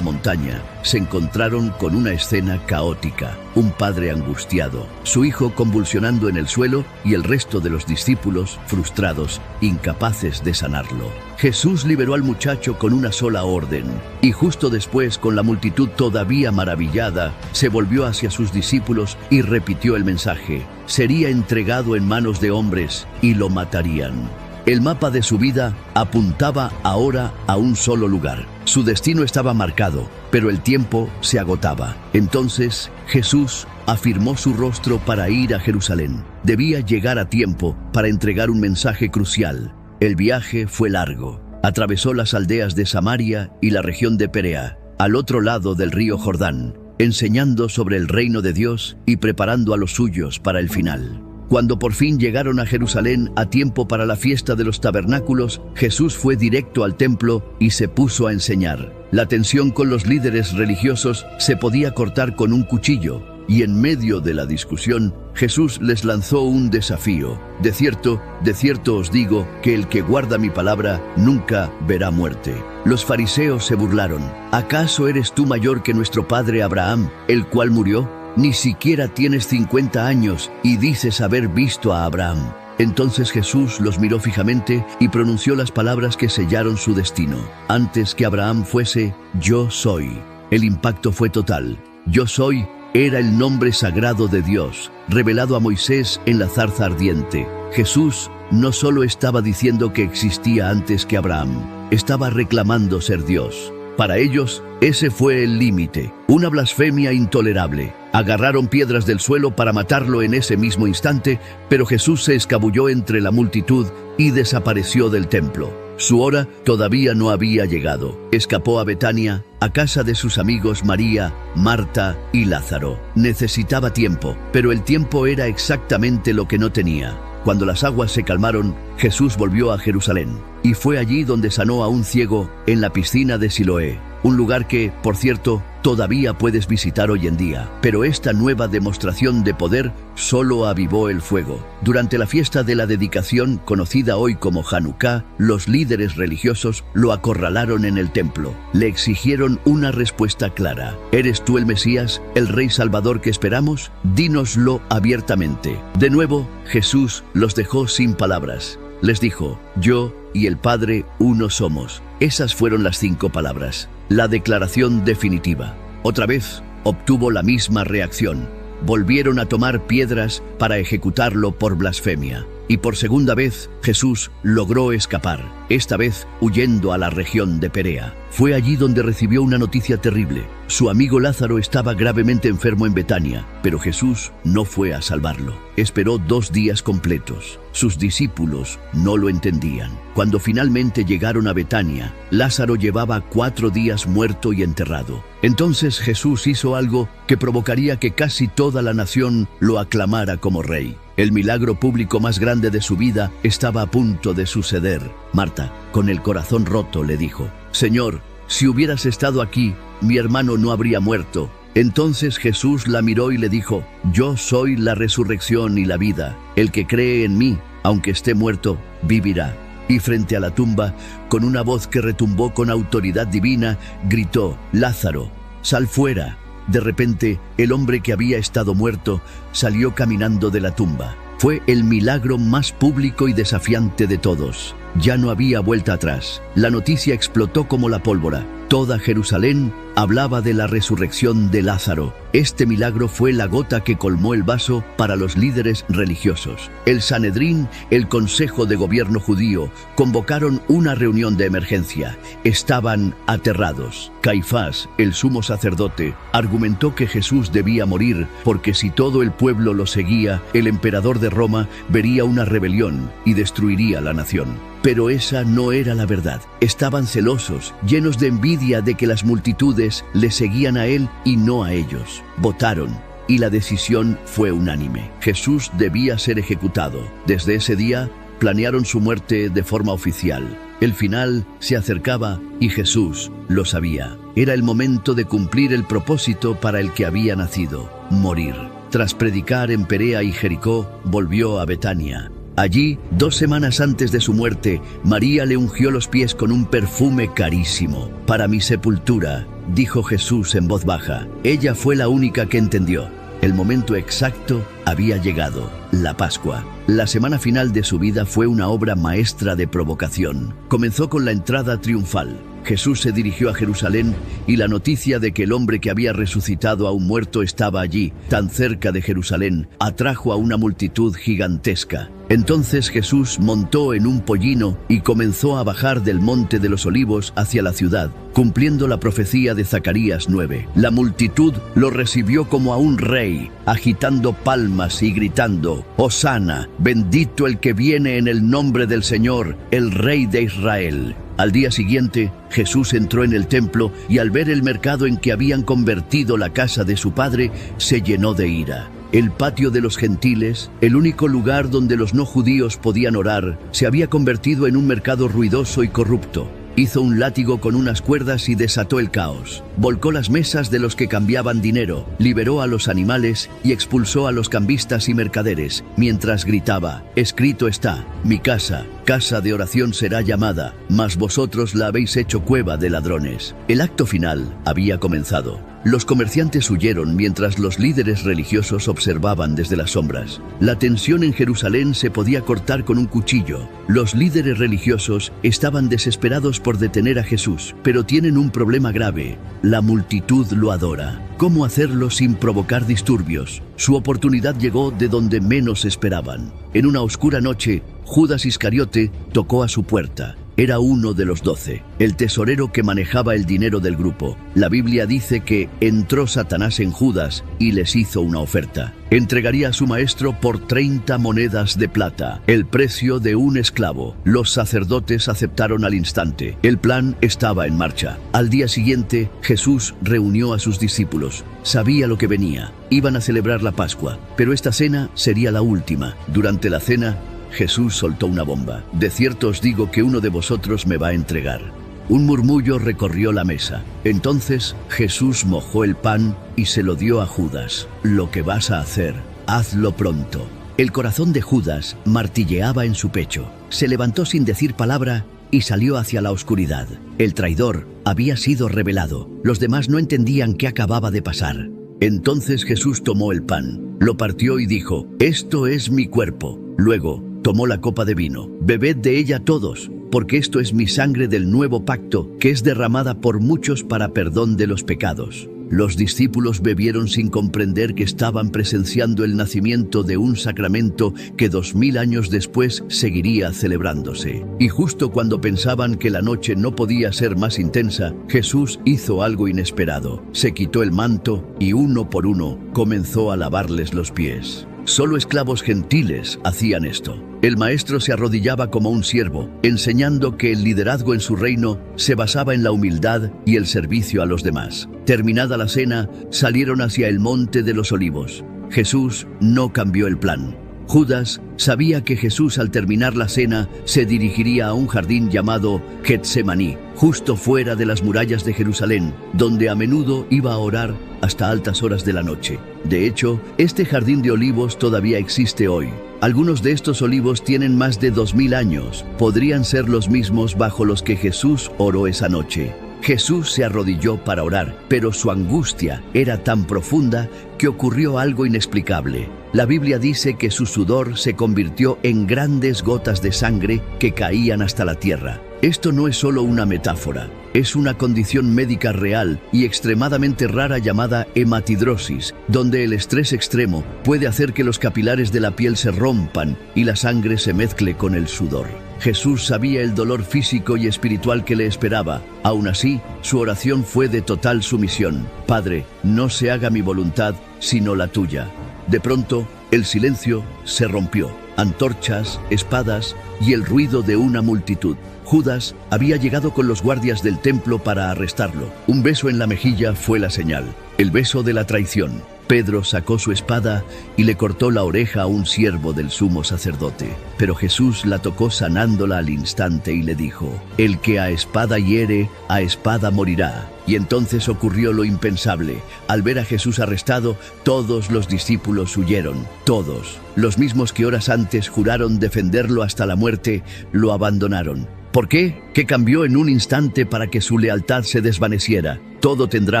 montaña, se encontraron con una escena caótica. Un padre angustiado, su hijo convulsionando en el suelo y el resto de los discípulos frustrados, incapaces de sanarlo. Jesús liberó al muchacho con una sola orden, y justo después, con la multitud todavía maravillada, se volvió hacia sus discípulos y repitió el mensaje: sería entregado en manos de hombres y lo matarían. El mapa de su vida apuntaba ahora a un solo lugar. Su destino estaba marcado, pero el tiempo se agotaba. Entonces Jesús afirmó su rostro para ir a Jerusalén. Debía llegar a tiempo para entregar un mensaje crucial. El viaje fue largo. Atravesó las aldeas de Samaria y la región de Perea, al otro lado del río Jordán, enseñando sobre el reino de Dios y preparando a los suyos para el final. Cuando por fin llegaron a Jerusalén a tiempo para la fiesta de los tabernáculos, Jesús fue directo al templo y se puso a enseñar. La tensión con los líderes religiosos se podía cortar con un cuchillo, y en medio de la discusión, Jesús les lanzó un desafío: de cierto os digo que el que guarda mi palabra nunca verá muerte. Los fariseos se burlaron: ¿acaso eres tú mayor que nuestro padre Abraham, el cual murió? Ni siquiera tienes 50 años y dices haber visto a Abraham. Entonces Jesús los miró fijamente y pronunció las palabras que sellaron su destino: antes que Abraham fuese, yo soy. El impacto fue total. Yo soy era el nombre sagrado de Dios, revelado a Moisés en la zarza ardiente. Jesús no solo estaba diciendo que existía antes que Abraham, estaba reclamando ser Dios. Para ellos, ese fue el límite, una blasfemia intolerable. Agarraron piedras del suelo para matarlo en ese mismo instante, pero Jesús se escabulló entre la multitud y desapareció del templo. Su hora todavía no había llegado. Escapó a Betania, a casa de sus amigos María, Marta y Lázaro. Necesitaba tiempo, pero el tiempo era exactamente lo que no tenía. Cuando las aguas se calmaron, Jesús volvió a Jerusalén, y fue allí donde sanó a un ciego en la piscina de Siloé, un lugar que, por cierto, todavía puedes visitar hoy en día. Pero esta nueva demostración de poder solo avivó el fuego. Durante la fiesta de la dedicación, conocida hoy como Hanukkah, los líderes religiosos lo acorralaron en el templo. Le exigieron una respuesta clara: ¿eres tú el Mesías, el Rey Salvador que esperamos? Dínoslo abiertamente. De nuevo, Jesús los dejó sin palabras. Les dijo: yo y el Padre uno somos. Esas fueron las 5 palabras. La declaración definitiva. Otra vez obtuvo la misma reacción. Volvieron a tomar piedras para ejecutarlo por blasfemia. y por segunda vez Jesús logró escapar, esta vez huyendo a la región de Perea. Fue allí donde recibió una noticia terrible. Su amigo Lázaro estaba gravemente enfermo en Betania, pero Jesús no fue a salvarlo. Esperó 2 días completos. Sus discípulos no lo entendían. Cuando finalmente llegaron a Betania, Lázaro llevaba 4 días muerto y enterrado. Entonces Jesús hizo algo que provocaría que casi toda la nación lo aclamara como rey. El milagro público más grande de su vida estaba a punto de suceder. Marta, con el corazón roto, le dijo: «Señor, si hubieras estado aquí, mi hermano no habría muerto». Entonces Jesús la miró y le dijo: «Yo soy la resurrección y la vida. El que cree en mí, aunque esté muerto, vivirá». Y frente a la tumba, con una voz que retumbó con autoridad divina, gritó: «Lázaro, sal fuera». De repente, el hombre que había estado muerto salió caminando de la tumba. Fue el milagro más público y desafiante de todos. Ya no había vuelta atrás. La noticia explotó como la pólvora. Toda Jerusalén hablaba de la resurrección de Lázaro. Este milagro fue la gota que colmó el vaso para los líderes religiosos. El Sanedrín, el Consejo de Gobierno judío, convocaron una reunión de emergencia. Estaban aterrados. Caifás, el sumo sacerdote, argumentó que Jesús debía morir porque si todo el pueblo lo seguía, el emperador de Roma vería una rebelión y destruiría la nación. Pero esa no era la verdad. Estaban celosos, llenos de envidia de que las multitudes le seguían a él y no a ellos. Votaron, y la decisión fue unánime. Jesús debía ser ejecutado. Desde ese día, planearon su muerte de forma oficial. El final se acercaba y Jesús lo sabía. Era el momento de cumplir el propósito para el que había nacido: morir. Tras predicar en Perea y Jericó, volvió a Betania. Allí, 2 semanas antes de su muerte, María le ungió los pies con un perfume carísimo. «Para mi sepultura», dijo Jesús en voz baja. Ella fue la única que entendió. El momento exacto había llegado: la Pascua. La semana final de su vida fue una obra maestra de provocación. Comenzó con la entrada triunfal. Jesús se dirigió a Jerusalén y la noticia de que el hombre que había resucitado a un muerto estaba allí, tan cerca de Jerusalén, atrajo a una multitud gigantesca. Entonces Jesús montó en un pollino y comenzó a bajar del monte de los Olivos hacia la ciudad, cumpliendo la profecía de Zacarías 9. La multitud lo recibió como a un rey, agitando palmas y gritando: «Hosana, bendito el que viene en el nombre del Señor, el Rey de Israel». Al día siguiente, Jesús entró en el templo y al ver el mercado en que habían convertido la casa de su padre, se llenó de ira. El patio de los gentiles, el único lugar donde los no judíos podían orar, se había convertido en un mercado ruidoso y corrupto. Hizo un látigo con unas cuerdas y desató el caos. Volcó las mesas de los que cambiaban dinero, liberó a los animales y expulsó a los cambistas y mercaderes, mientras gritaba: «Escrito está, mi casa, casa de oración será llamada, mas vosotros la habéis hecho cueva de ladrones». El acto final había comenzado. Los comerciantes huyeron mientras los líderes religiosos observaban desde las sombras. La tensión en Jerusalén se podía cortar con un cuchillo. Los líderes religiosos estaban desesperados por detener a Jesús, pero tienen un problema grave: la multitud lo adora. ¿Cómo hacerlo sin provocar disturbios? Su oportunidad llegó de donde menos esperaban. En una oscura noche, Judas Iscariote tocó a su puerta. Era uno de los 12, el tesorero que manejaba el dinero del grupo. La Biblia dice que entró Satanás en Judas y les hizo una oferta. Entregaría a su maestro por 30 monedas de plata, el precio de un esclavo. Los sacerdotes aceptaron al instante. El plan estaba en marcha. Al día siguiente, Jesús reunió a sus discípulos. Sabía lo que venía. Iban a celebrar la Pascua, pero esta cena sería la última. Durante la cena, Jesús soltó una bomba: «De cierto os digo que uno de vosotros me va a entregar». Un murmullo recorrió la mesa. Entonces Jesús mojó el pan y se lo dio a Judas. «Lo que vas a hacer, hazlo pronto». El corazón de Judas martilleaba en su pecho. Se levantó sin decir palabra y salió hacia la oscuridad. El traidor había sido revelado. Los demás no entendían qué acababa de pasar. Entonces Jesús tomó el pan, lo partió y dijo: «Esto es mi cuerpo». Luego tomó la copa de vino: «Bebed de ella todos, porque esto es mi sangre del nuevo pacto, que es derramada por muchos para perdón de los pecados». Los discípulos bebieron sin comprender que estaban presenciando el nacimiento de un sacramento que 2000 años después seguiría celebrándose. Y justo cuando pensaban que la noche no podía ser más intensa, Jesús hizo algo inesperado. Se quitó el manto y uno por uno comenzó a lavarles los pies. Solo esclavos gentiles hacían esto. El maestro se arrodillaba como un siervo, enseñando que el liderazgo en su reino se basaba en la humildad y el servicio a los demás. Terminada la cena, salieron hacia el Monte de los Olivos. Jesús no cambió el plan. Judas sabía que Jesús al terminar la cena se dirigiría a un jardín llamado Getsemaní, justo fuera de las murallas de Jerusalén, donde a menudo iba a orar hasta altas horas de la noche. De hecho, este jardín de olivos todavía existe hoy. Algunos de estos olivos tienen más de 2000 años. Podrían ser los mismos bajo los que Jesús oró esa noche. Jesús se arrodilló para orar, pero su angustia era tan profunda que ocurrió algo inexplicable. La Biblia dice que su sudor se convirtió en grandes gotas de sangre que caían hasta la tierra. Esto no es solo una metáfora, es una condición médica real y extremadamente rara llamada hematidrosis, donde el estrés extremo puede hacer que los capilares de la piel se rompan y la sangre se mezcle con el sudor. Jesús sabía el dolor físico y espiritual que le esperaba. Aún así, su oración fue de total sumisión. Padre, no se haga mi voluntad, sino la tuya. De pronto, el silencio se rompió. Antorchas, espadas y el ruido de una multitud. Judas había llegado con los guardias del templo para arrestarlo. Un beso en la mejilla fue la señal, el beso de la traición. Pedro sacó su espada y le cortó la oreja a un siervo del sumo sacerdote. Pero Jesús la tocó sanándola al instante y le dijo: el que a espada hiere, a espada morirá. Y entonces ocurrió lo impensable. Al ver a Jesús arrestado, todos los discípulos huyeron. Todos, los mismos que horas antes juraron defenderlo hasta la muerte, lo abandonaron. ¿Por qué? ¿Qué cambió en un instante para que su lealtad se desvaneciera? Todo tendrá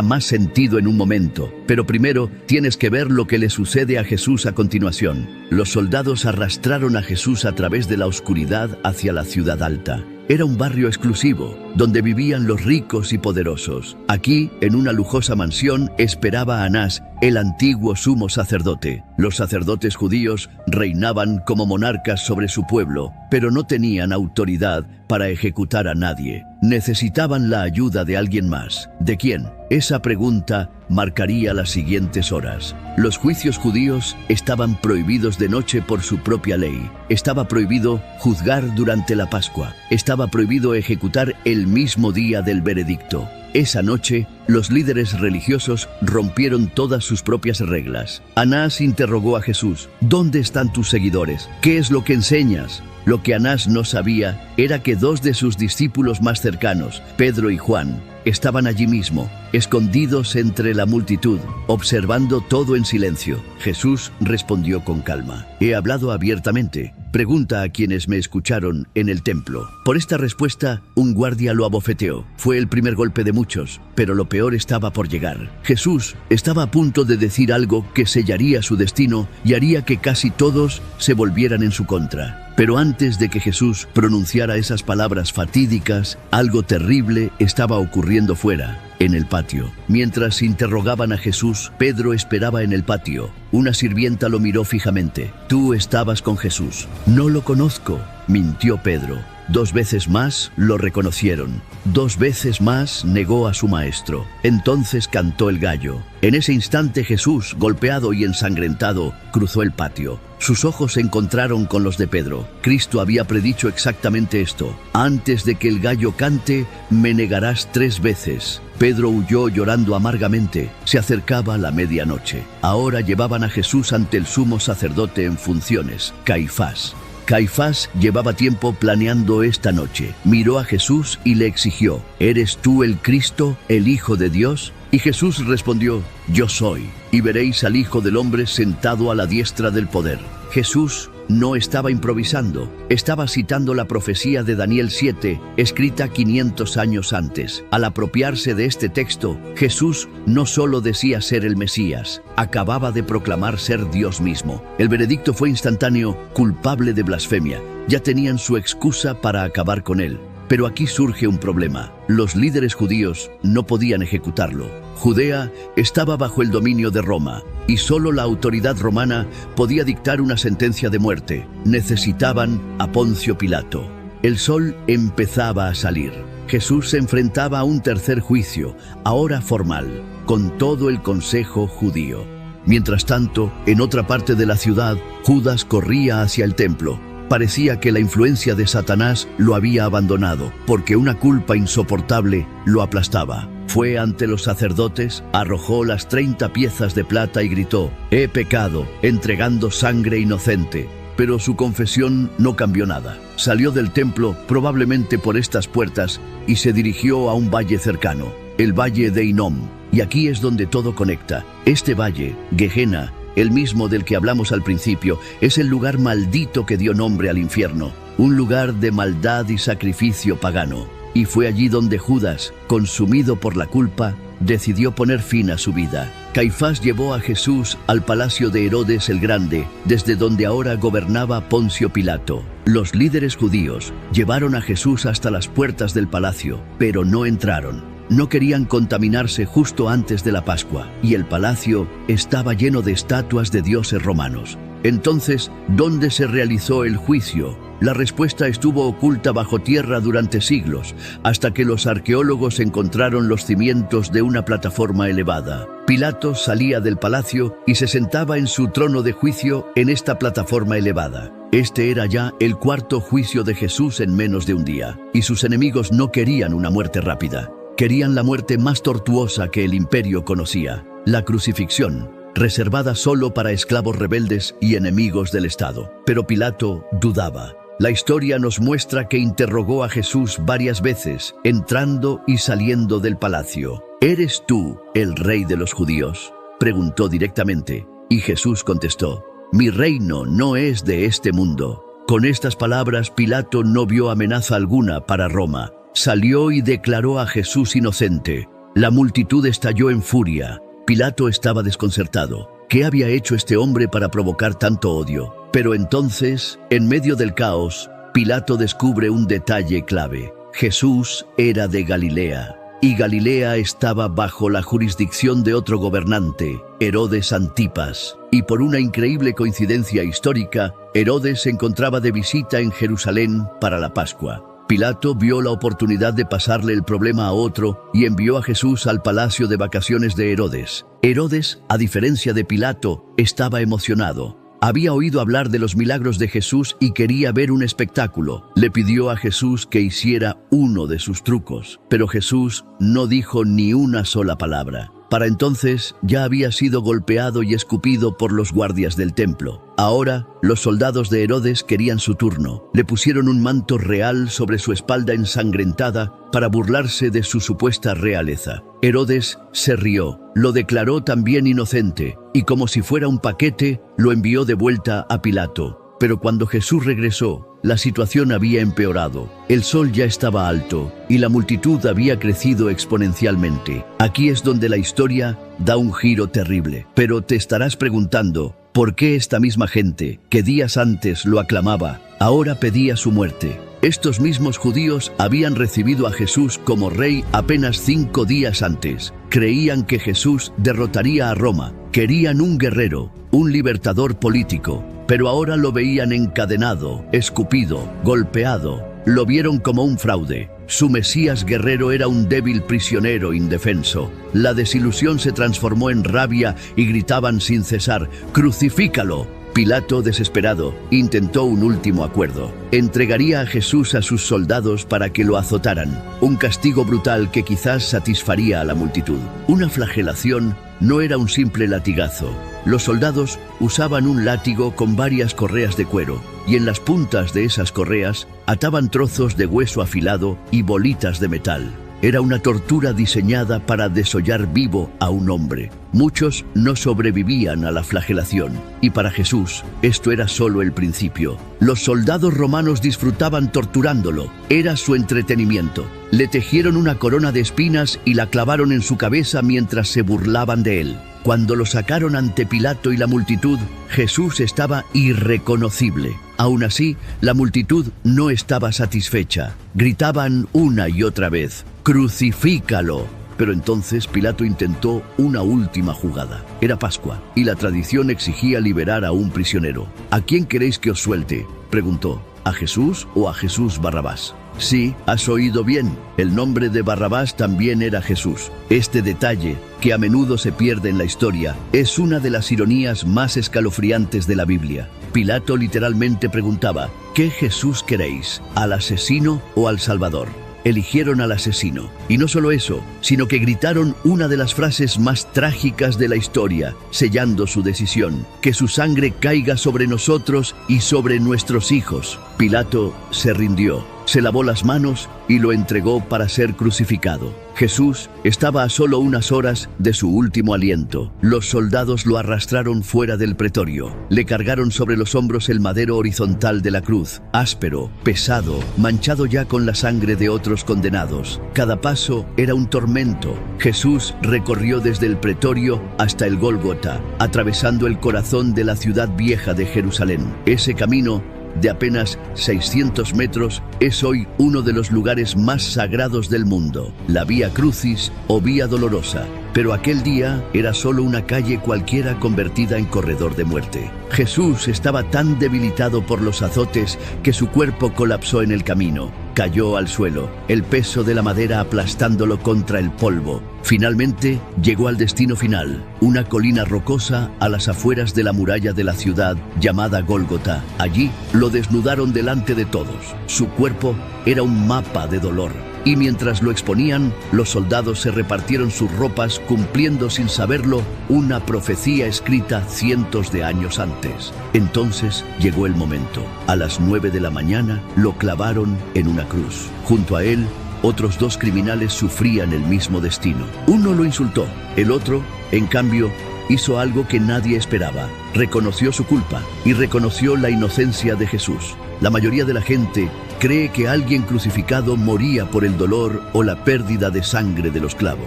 más sentido en un momento, pero primero tienes que ver lo que le sucede a Jesús a continuación. Los soldados arrastraron a Jesús a través de la oscuridad hacia la ciudad alta. Era un barrio exclusivo, donde vivían los ricos y poderosos. Aquí, en una lujosa mansión, esperaba a Anás, el antiguo sumo sacerdote. Los sacerdotes judíos reinaban como monarcas sobre su pueblo, pero no tenían autoridad para ejecutar a nadie. Necesitaban la ayuda de alguien más. ¿De quién? Esa pregunta marcaría las siguientes horas. Los juicios judíos estaban prohibidos de noche por su propia ley. Estaba prohibido juzgar durante la Pascua. Estaba prohibido ejecutar el mismo día del veredicto. Esa noche, los líderes religiosos rompieron todas sus propias reglas. Anás interrogó a Jesús: ¿dónde están tus seguidores? ¿Qué es lo que enseñas? Lo que Anás no sabía era que dos de sus discípulos más cercanos, Pedro y Juan, estaban allí mismo, escondidos entre la multitud, observando todo en silencio. Jesús respondió con calma: he hablado abiertamente. Pregunta a quienes me escucharon en el templo. Por esta respuesta, un guardia lo abofeteó. Fue el primer golpe de muchos, pero lo peor estaba por llegar. Jesús estaba a punto de decir algo que sellaría su destino y haría que casi todos se volvieran en su contra. Pero antes de que Jesús pronunciara esas palabras fatídicas, algo terrible estaba ocurriendo fuera, en el patio. Mientras interrogaban a Jesús, Pedro esperaba en el patio. Una sirvienta lo miró fijamente. Tú estabas con Jesús. No lo conozco, mintió Pedro. 2 veces más lo reconocieron. 2 veces más negó a su maestro. Entonces cantó el gallo. En ese instante Jesús, golpeado y ensangrentado, cruzó el patio. Sus ojos se encontraron con los de Pedro. Cristo había predicho exactamente esto: antes de que el gallo cante, me negarás 3 veces. Pedro huyó llorando amargamente. Se acercaba la medianoche. Ahora llevaban a Jesús ante el sumo sacerdote en funciones, Caifás. Caifás llevaba tiempo planeando esta noche. Miró a Jesús y le exigió: ¿eres tú el Cristo, el Hijo de Dios? Y Jesús respondió: yo soy, y veréis al Hijo del Hombre sentado a la diestra del poder. Jesús no estaba improvisando, estaba citando la profecía de Daniel 7, escrita 500 años antes. Al apropiarse de este texto, Jesús no solo decía ser el Mesías, acababa de proclamar ser Dios mismo. El veredicto fue instantáneo: culpable de blasfemia. Ya tenían su excusa para acabar con él. Pero aquí surge un problema. Los líderes judíos no podían ejecutarlo. Judea estaba bajo el dominio de Roma y solo la autoridad romana podía dictar una sentencia de muerte. Necesitaban a Poncio Pilato. El sol empezaba a salir. Jesús se enfrentaba a un tercer juicio, ahora formal, con todo el consejo judío. Mientras tanto, en otra parte de la ciudad, Judas corría hacia el templo. Parecía que la influencia de Satanás lo había abandonado, porque una culpa insoportable lo aplastaba. Fue ante los sacerdotes, arrojó las 30 piezas de plata y gritó: «He pecado, entregando sangre inocente». Pero su confesión no cambió nada. Salió del templo, probablemente por estas puertas, y se dirigió a un valle cercano, el valle de Hinnom. Y aquí es donde todo conecta. Este valle, Gehenna, el mismo del que hablamos al principio, es el lugar maldito que dio nombre al infierno, un lugar de maldad y sacrificio pagano. Y fue allí donde Judas, consumido por la culpa, decidió poner fin a su vida. Caifás llevó a Jesús al palacio de Herodes el Grande, desde donde ahora gobernaba Poncio Pilato. Los líderes judíos llevaron a Jesús hasta las puertas del palacio, pero no entraron. No querían contaminarse justo antes de la Pascua, y el palacio estaba lleno de estatuas de dioses romanos. Entonces, ¿dónde se realizó el juicio? La respuesta estuvo oculta bajo tierra durante siglos, hasta que los arqueólogos encontraron los cimientos de una plataforma elevada. Pilato salía del palacio y se sentaba en su trono de juicio en esta plataforma elevada. Este era ya el cuarto juicio de Jesús en menos de un día, y sus enemigos no querían una muerte rápida. Querían la muerte más tortuosa que el imperio conocía, la crucifixión, reservada solo para esclavos rebeldes y enemigos del Estado. Pero Pilato dudaba. La historia nos muestra que interrogó a Jesús varias veces, entrando y saliendo del palacio. ¿Eres tú el rey de los judíos?, preguntó directamente, y Jesús contestó: «Mi reino no es de este mundo». Con estas palabras, Pilato no vio amenaza alguna para Roma. Salió y declaró a Jesús inocente. La multitud estalló en furia. Pilato estaba desconcertado. ¿Qué había hecho este hombre para provocar tanto odio? Pero entonces, en medio del caos, Pilato descubre un detalle clave. Jesús era de Galilea, y Galilea estaba bajo la jurisdicción de otro gobernante, Herodes Antipas. Y por una increíble coincidencia histórica, Herodes se encontraba de visita en Jerusalén para la Pascua. Pilato vio la oportunidad de pasarle el problema a otro y envió a Jesús al palacio de vacaciones de Herodes. Herodes, a diferencia de Pilato, estaba emocionado. Había oído hablar de los milagros de Jesús y quería ver un espectáculo. Le pidió a Jesús que hiciera uno de sus trucos, pero Jesús no dijo ni una sola palabra. Para entonces ya había sido golpeado y escupido por los guardias del templo. Ahora, los soldados de Herodes querían su turno. Le pusieron un manto real sobre su espalda ensangrentada para burlarse de su supuesta realeza. Herodes se rió, lo declaró también inocente, y como si fuera un paquete, lo envió de vuelta a Pilato. Pero cuando Jesús regresó, la situación había empeorado. El sol ya estaba alto y la multitud había crecido exponencialmente. Aquí es donde la historia da un giro terrible. Pero te estarás preguntando, ¿por qué esta misma gente, que días antes lo aclamaba, ahora pedía su muerte? Estos mismos judíos habían recibido a Jesús como rey apenas 5 días antes. Creían que Jesús derrotaría a Roma. Querían un guerrero, un libertador político. Pero ahora lo veían encadenado, escupido, golpeado. Lo vieron como un fraude. Su Mesías guerrero era un débil prisionero indefenso. La desilusión se transformó en rabia y gritaban sin cesar: «¡Crucifícalo!». Pilato, desesperado, intentó un último acuerdo. Entregaría a Jesús a sus soldados para que lo azotaran. Un castigo brutal que quizás satisfaría a la multitud. Una flagelación no era un simple latigazo. Los soldados usaban un látigo con varias correas de cuero, y en las puntas de esas correas ataban trozos de hueso afilado y bolitas de metal. era una tortura diseñada para desollar vivo a un hombre. Muchos no sobrevivían a la flagelación, y para Jesús esto era solo el principio. Los soldados romanos disfrutaban torturándolo, era su entretenimiento. Le tejieron una corona de espinas y la clavaron en su cabeza mientras se burlaban de él. Cuando lo sacaron ante Pilato y la multitud, Jesús estaba irreconocible. Aún así, la multitud no estaba satisfecha. Gritaban una y otra vez: ¡Crucifícalo! Pero entonces Pilato intentó una última jugada. Era Pascua, y la tradición exigía liberar a un prisionero. ¿A quién queréis que os suelte?, preguntó. ¿A Jesús o a Jesús Barrabás? Sí, has oído bien. El nombre de Barrabás también era Jesús. Este detalle, que a menudo se pierde en la historia, es una de las ironías más escalofriantes de la Biblia. Pilato literalmente preguntaba: ¿qué Jesús queréis? ¿Al asesino o al Salvador? Eligieron al asesino. Y no solo eso, sino que gritaron una de las frases más trágicas de la historia, sellando su decisión: que su sangre caiga sobre nosotros y sobre nuestros hijos. Pilato se rindió, se lavó las manos y lo entregó para ser crucificado. Jesús estaba a solo unas horas de su último aliento. Los soldados lo arrastraron fuera del pretorio. Le cargaron sobre los hombros el madero horizontal de la cruz, áspero, pesado, manchado ya con la sangre de otros condenados. Cada paso era un tormento. Jesús recorrió desde el pretorio hasta el Gólgota, atravesando el corazón de la ciudad vieja de Jerusalén. Ese camino, de apenas 600 metros, es hoy uno de los lugares más sagrados del mundo, la Vía Crucis o Vía Dolorosa. Pero aquel día era solo una calle cualquiera convertida en corredor de muerte. Jesús estaba tan debilitado por los azotes que su cuerpo colapsó en el camino. Cayó al suelo, el peso de la madera aplastándolo contra el polvo. Finalmente llegó al destino final, una colina rocosa a las afueras de la muralla de la ciudad llamada Gólgota. Allí lo desnudaron delante de todos. Su cuerpo era un mapa de dolor. Y mientras lo exponían, los soldados se repartieron sus ropas, cumpliendo sin saberlo una profecía escrita cientos de años antes. Entonces llegó el momento. A las 9 de la mañana lo clavaron en una cruz. Junto a él, otros 2 criminales sufrían el mismo destino. Uno lo insultó, el otro, en cambio, hizo algo que nadie esperaba. Reconoció su culpa y reconoció la inocencia de Jesús. La mayoría de la gente cree que alguien crucificado moría por el dolor o la pérdida de sangre de los clavos.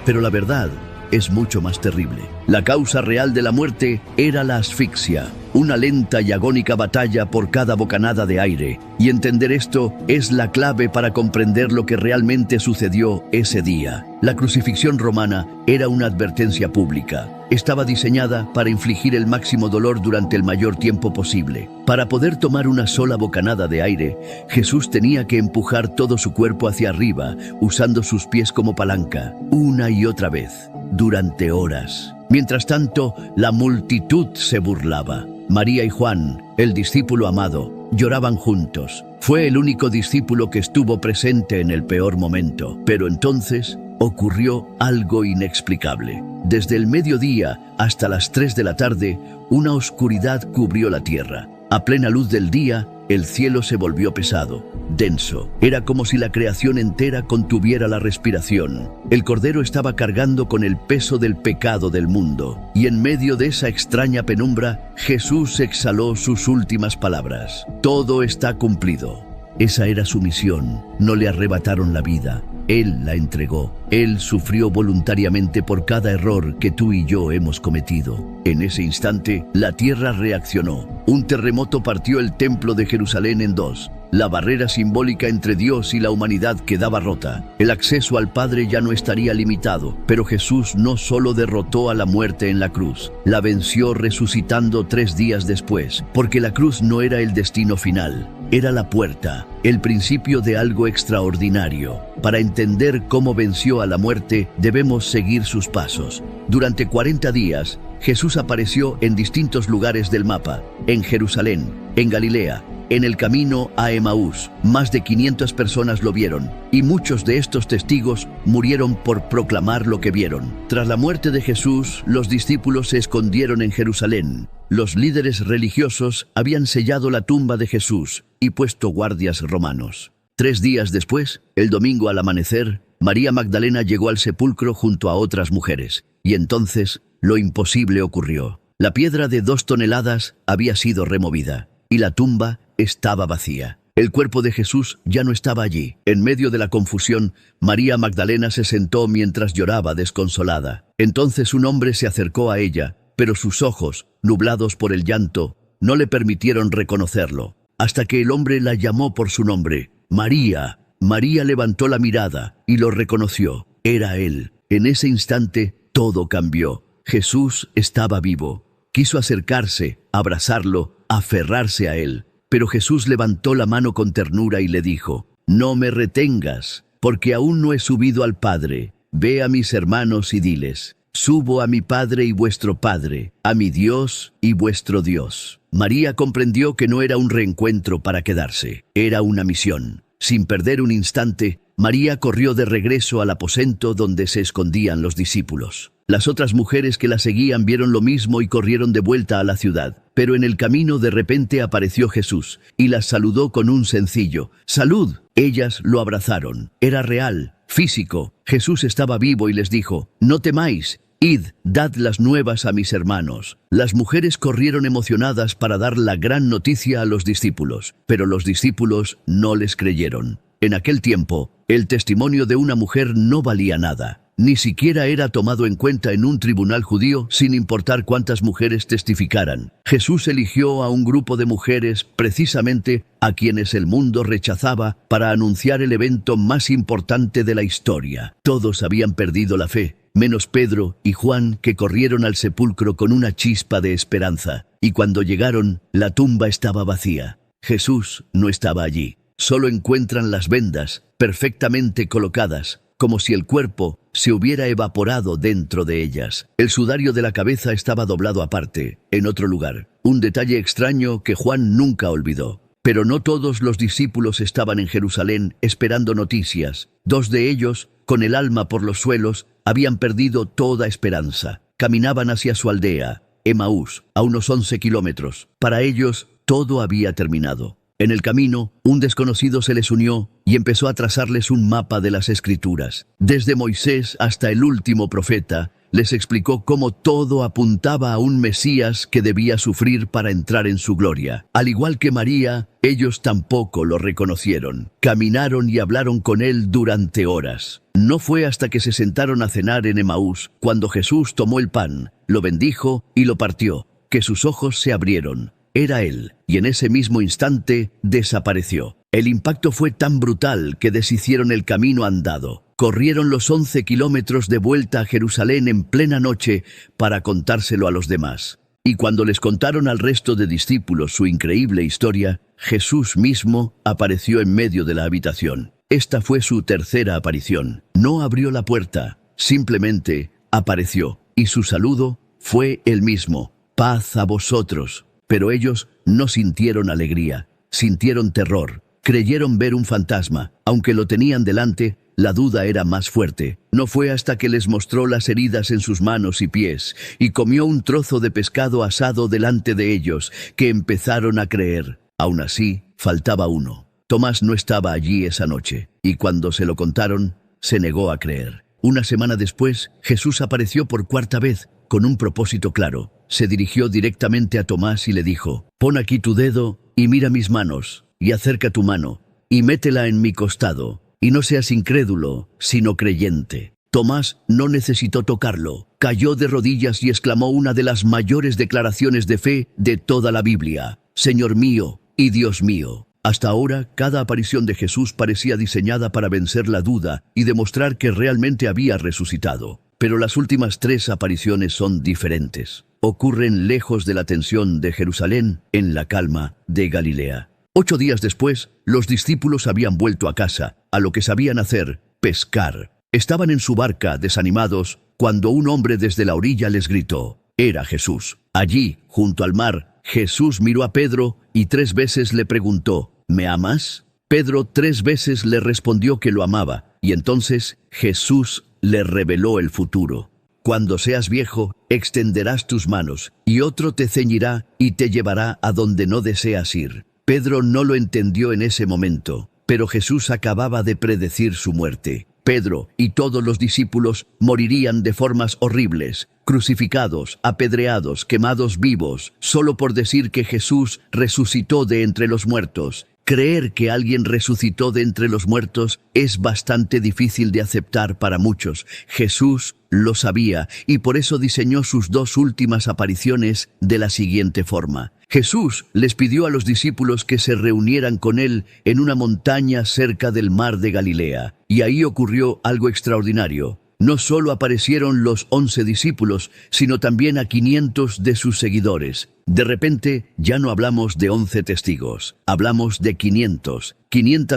Pero la verdad es mucho más terrible. La causa real de la muerte era la asfixia, una lenta y agónica batalla por cada bocanada de aire. Y entender esto es la clave para comprender lo que realmente sucedió ese día. La crucifixión romana era una advertencia pública. Estaba diseñada para infligir el máximo dolor durante el mayor tiempo posible. Para poder tomar una sola bocanada de aire, Jesús tenía que empujar todo su cuerpo hacia arriba, usando sus pies como palanca, una y otra vez, durante horas. Mientras tanto, la multitud se burlaba. María y Juan, el discípulo amado, lloraban juntos. Fue el único discípulo que estuvo presente en el peor momento. Pero entonces ocurrió algo inexplicable. Desde el mediodía hasta las 3 de la tarde, una oscuridad cubrió la tierra. A plena luz del día, el cielo se volvió pesado, denso. Era como si la creación entera contuviera la respiración. El Cordero estaba cargando con el peso del pecado del mundo. Y en medio de esa extraña penumbra, Jesús exhaló sus últimas palabras: todo está cumplido. Esa era su misión. No le arrebataron la vida. Él la entregó. Él sufrió voluntariamente por cada error que tú y yo hemos cometido. En ese instante, la tierra reaccionó. Un terremoto partió el templo de Jerusalén en 2. La barrera simbólica entre Dios y la humanidad quedaba rota. El acceso al Padre ya no estaría limitado. Pero Jesús no solo derrotó a la muerte en la cruz, la venció resucitando 3 días después, porque la cruz no era el destino final. Era la puerta, el principio de algo extraordinario. Para entender cómo venció a la muerte, debemos seguir sus pasos. Durante 40 días, Jesús apareció en distintos lugares del mapa: en Jerusalén, en Galilea, en el camino a Emaús. Más de 500 personas lo vieron, y muchos de estos testigos murieron por proclamar lo que vieron. Tras la muerte de Jesús, los discípulos se escondieron en Jerusalén. Los líderes religiosos habían sellado la tumba de Jesús y puesto guardias romanos. 3 días después, el domingo al amanecer, María Magdalena llegó al sepulcro junto a otras mujeres, y entonces lo imposible ocurrió. La piedra de 2 toneladas había sido removida, y la tumba estaba vacía. El cuerpo de Jesús ya no estaba allí. En medio de la confusión, María Magdalena se sentó mientras lloraba desconsolada. Entonces un hombre se acercó a ella, pero sus ojos, nublados por el llanto, no le permitieron reconocerlo, hasta que el hombre la llamó por su nombre. María. María levantó la mirada y lo reconoció. Era él. En ese instante, todo cambió. Jesús estaba vivo. Quiso acercarse, abrazarlo, aferrarse a él. Pero Jesús levantó la mano con ternura y le dijo: «No me retengas, porque aún no he subido al Padre. Ve a mis hermanos y diles: subo a mi Padre y vuestro Padre, a mi Dios y vuestro Dios». María comprendió que no era un reencuentro para quedarse, era una misión. Sin perder un instante, María corrió de regreso al aposento donde se escondían los discípulos. Las otras mujeres que la seguían vieron lo mismo y corrieron de vuelta a la ciudad. Pero en el camino de repente apareció Jesús y las saludó con un sencillo «¡Salud!». Ellas lo abrazaron. Era real, físico. Jesús estaba vivo y les dijo: «No temáis. Id, dad las nuevas a mis hermanos». Las mujeres corrieron emocionadas para dar la gran noticia a los discípulos, pero los discípulos no les creyeron. En aquel tiempo, el testimonio de una mujer no valía nada. Ni siquiera era tomado en cuenta en un tribunal judío, sin importar cuántas mujeres testificaran. Jesús eligió a un grupo de mujeres, precisamente a quienes el mundo rechazaba, para anunciar el evento más importante de la historia. Todos habían perdido la fe, menos Pedro y Juan, que corrieron al sepulcro con una chispa de esperanza. Y cuando llegaron, la tumba estaba vacía. Jesús no estaba allí. Solo encuentran las vendas, perfectamente colocadas, como si el cuerpo se hubiera evaporado dentro de ellas. El sudario de la cabeza estaba doblado aparte, en otro lugar. Un detalle extraño que Juan nunca olvidó. Pero no todos los discípulos estaban en Jerusalén esperando noticias. 2 de ellos, con el alma por los suelos, habían perdido toda esperanza. Caminaban hacia su aldea, Emaús, a unos 11 kilómetros. Para ellos, todo había terminado. En el camino, un desconocido se les unió y empezó a trazarles un mapa de las Escrituras. Desde Moisés hasta el último profeta, les explicó cómo todo apuntaba a un Mesías que debía sufrir para entrar en su gloria. Al igual que María, ellos tampoco lo reconocieron. Caminaron y hablaron con él durante horas. No fue hasta que se sentaron a cenar en Emaús, cuando Jesús tomó el pan, lo bendijo y lo partió, que sus ojos se abrieron. Era él, y en ese mismo instante desapareció. El impacto fue tan brutal que deshicieron el camino andado. Corrieron los 11 kilómetros de vuelta a Jerusalén en plena noche para contárselo a los demás. Y cuando les contaron al resto de discípulos su increíble historia, Jesús mismo apareció en medio de la habitación. Esta fue su tercera aparición. No abrió la puerta, simplemente apareció, y su saludo fue el mismo: «Paz a vosotros». Pero ellos no sintieron alegría, sintieron terror, creyeron ver un fantasma. Aunque lo tenían delante, la duda era más fuerte. No fue hasta que les mostró las heridas en sus manos y pies, y comió un trozo de pescado asado delante de ellos, que empezaron a creer. Aún así, faltaba uno. Tomás no estaba allí esa noche, y cuando se lo contaron, se negó a creer. Una semana después, Jesús apareció por 4ª vez, con un propósito claro. Se dirigió directamente a Tomás y le dijo: «Pon aquí tu dedo y mira mis manos, y acerca tu mano, y métela en mi costado, y no seas incrédulo, sino creyente». Tomás no necesitó tocarlo. Cayó de rodillas y exclamó una de las mayores declaraciones de fe de toda la Biblia: «Señor mío y Dios mío». Hasta ahora, cada aparición de Jesús parecía diseñada para vencer la duda y demostrar que realmente había resucitado. Pero las últimas 3 apariciones son diferentes. Ocurren lejos de la tensión de Jerusalén, en la calma de Galilea. 8 días después, los discípulos habían vuelto a casa, a lo que sabían hacer: pescar. Estaban en su barca, desanimados, cuando un hombre desde la orilla les gritó. Era Jesús. Allí, junto al mar, Jesús miró a Pedro y 3 veces le preguntó: ¿Me amas? Pedro 3 veces le respondió que lo amaba, y entonces Jesús le reveló el futuro. Cuando seas viejo, extenderás tus manos, y otro te ceñirá y te llevará a donde no deseas ir. Pedro no lo entendió en ese momento, pero Jesús acababa de predecir su muerte. Pedro y todos los discípulos morirían de formas horribles, crucificados, apedreados, quemados vivos, solo por decir que Jesús resucitó de entre los muertos. Creer que alguien resucitó de entre los muertos es bastante difícil de aceptar para muchos. Jesús lo sabía y por eso diseñó sus 2 últimas apariciones de la siguiente forma. Jesús les pidió a los discípulos que se reunieran con él en una montaña cerca del mar de Galilea, y ahí ocurrió algo extraordinario. No solo aparecieron los 11 discípulos, sino también a 500 de sus seguidores. De repente, ya no hablamos de 11 testigos, hablamos de 500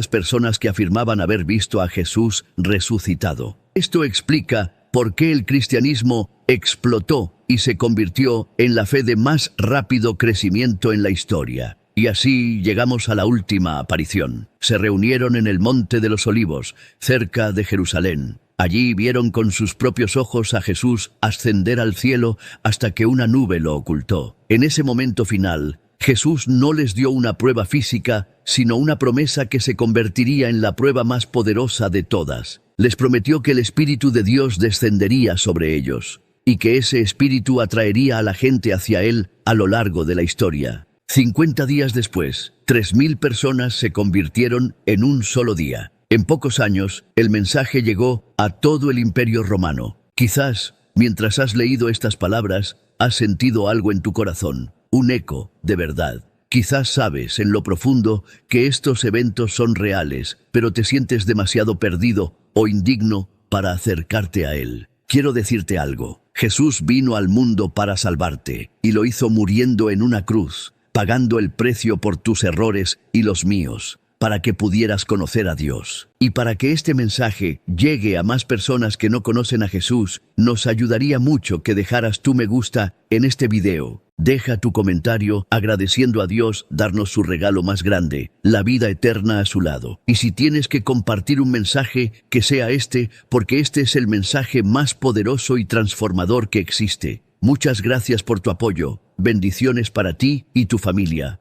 personas que afirmaban haber visto a Jesús resucitado. Esto explica por qué el cristianismo explotó y se convirtió en la fe de más rápido crecimiento en la historia. Y así llegamos a la última aparición. Se reunieron en el Monte de los Olivos, cerca de Jerusalén. Allí vieron con sus propios ojos a Jesús ascender al cielo hasta que una nube lo ocultó. En ese momento final, Jesús no les dio una prueba física, sino una promesa que se convertiría en la prueba más poderosa de todas. Les prometió que el Espíritu de Dios descendería sobre ellos, y que ese Espíritu atraería a la gente hacia Él a lo largo de la historia. 50 días después, 3.000 personas se convirtieron en un solo día. En pocos años, el mensaje llegó a todo el Imperio Romano. Quizás, mientras has leído estas palabras, has sentido algo en tu corazón, un eco de verdad. Quizás sabes en lo profundo que estos eventos son reales, pero te sientes demasiado perdido o indigno para acercarte a Él. Quiero decirte algo. Jesús vino al mundo para salvarte, y lo hizo muriendo en una cruz, pagando el precio por tus errores y los míos, para que pudieras conocer a Dios. Y para que este mensaje llegue a más personas que no conocen a Jesús, nos ayudaría mucho que dejaras tu me gusta en este video. Deja tu comentario agradeciendo a Dios darnos su regalo más grande, la vida eterna a su lado. Y si tienes que compartir un mensaje, que sea este, porque este es el mensaje más poderoso y transformador que existe. Muchas gracias por tu apoyo. Bendiciones para ti y tu familia.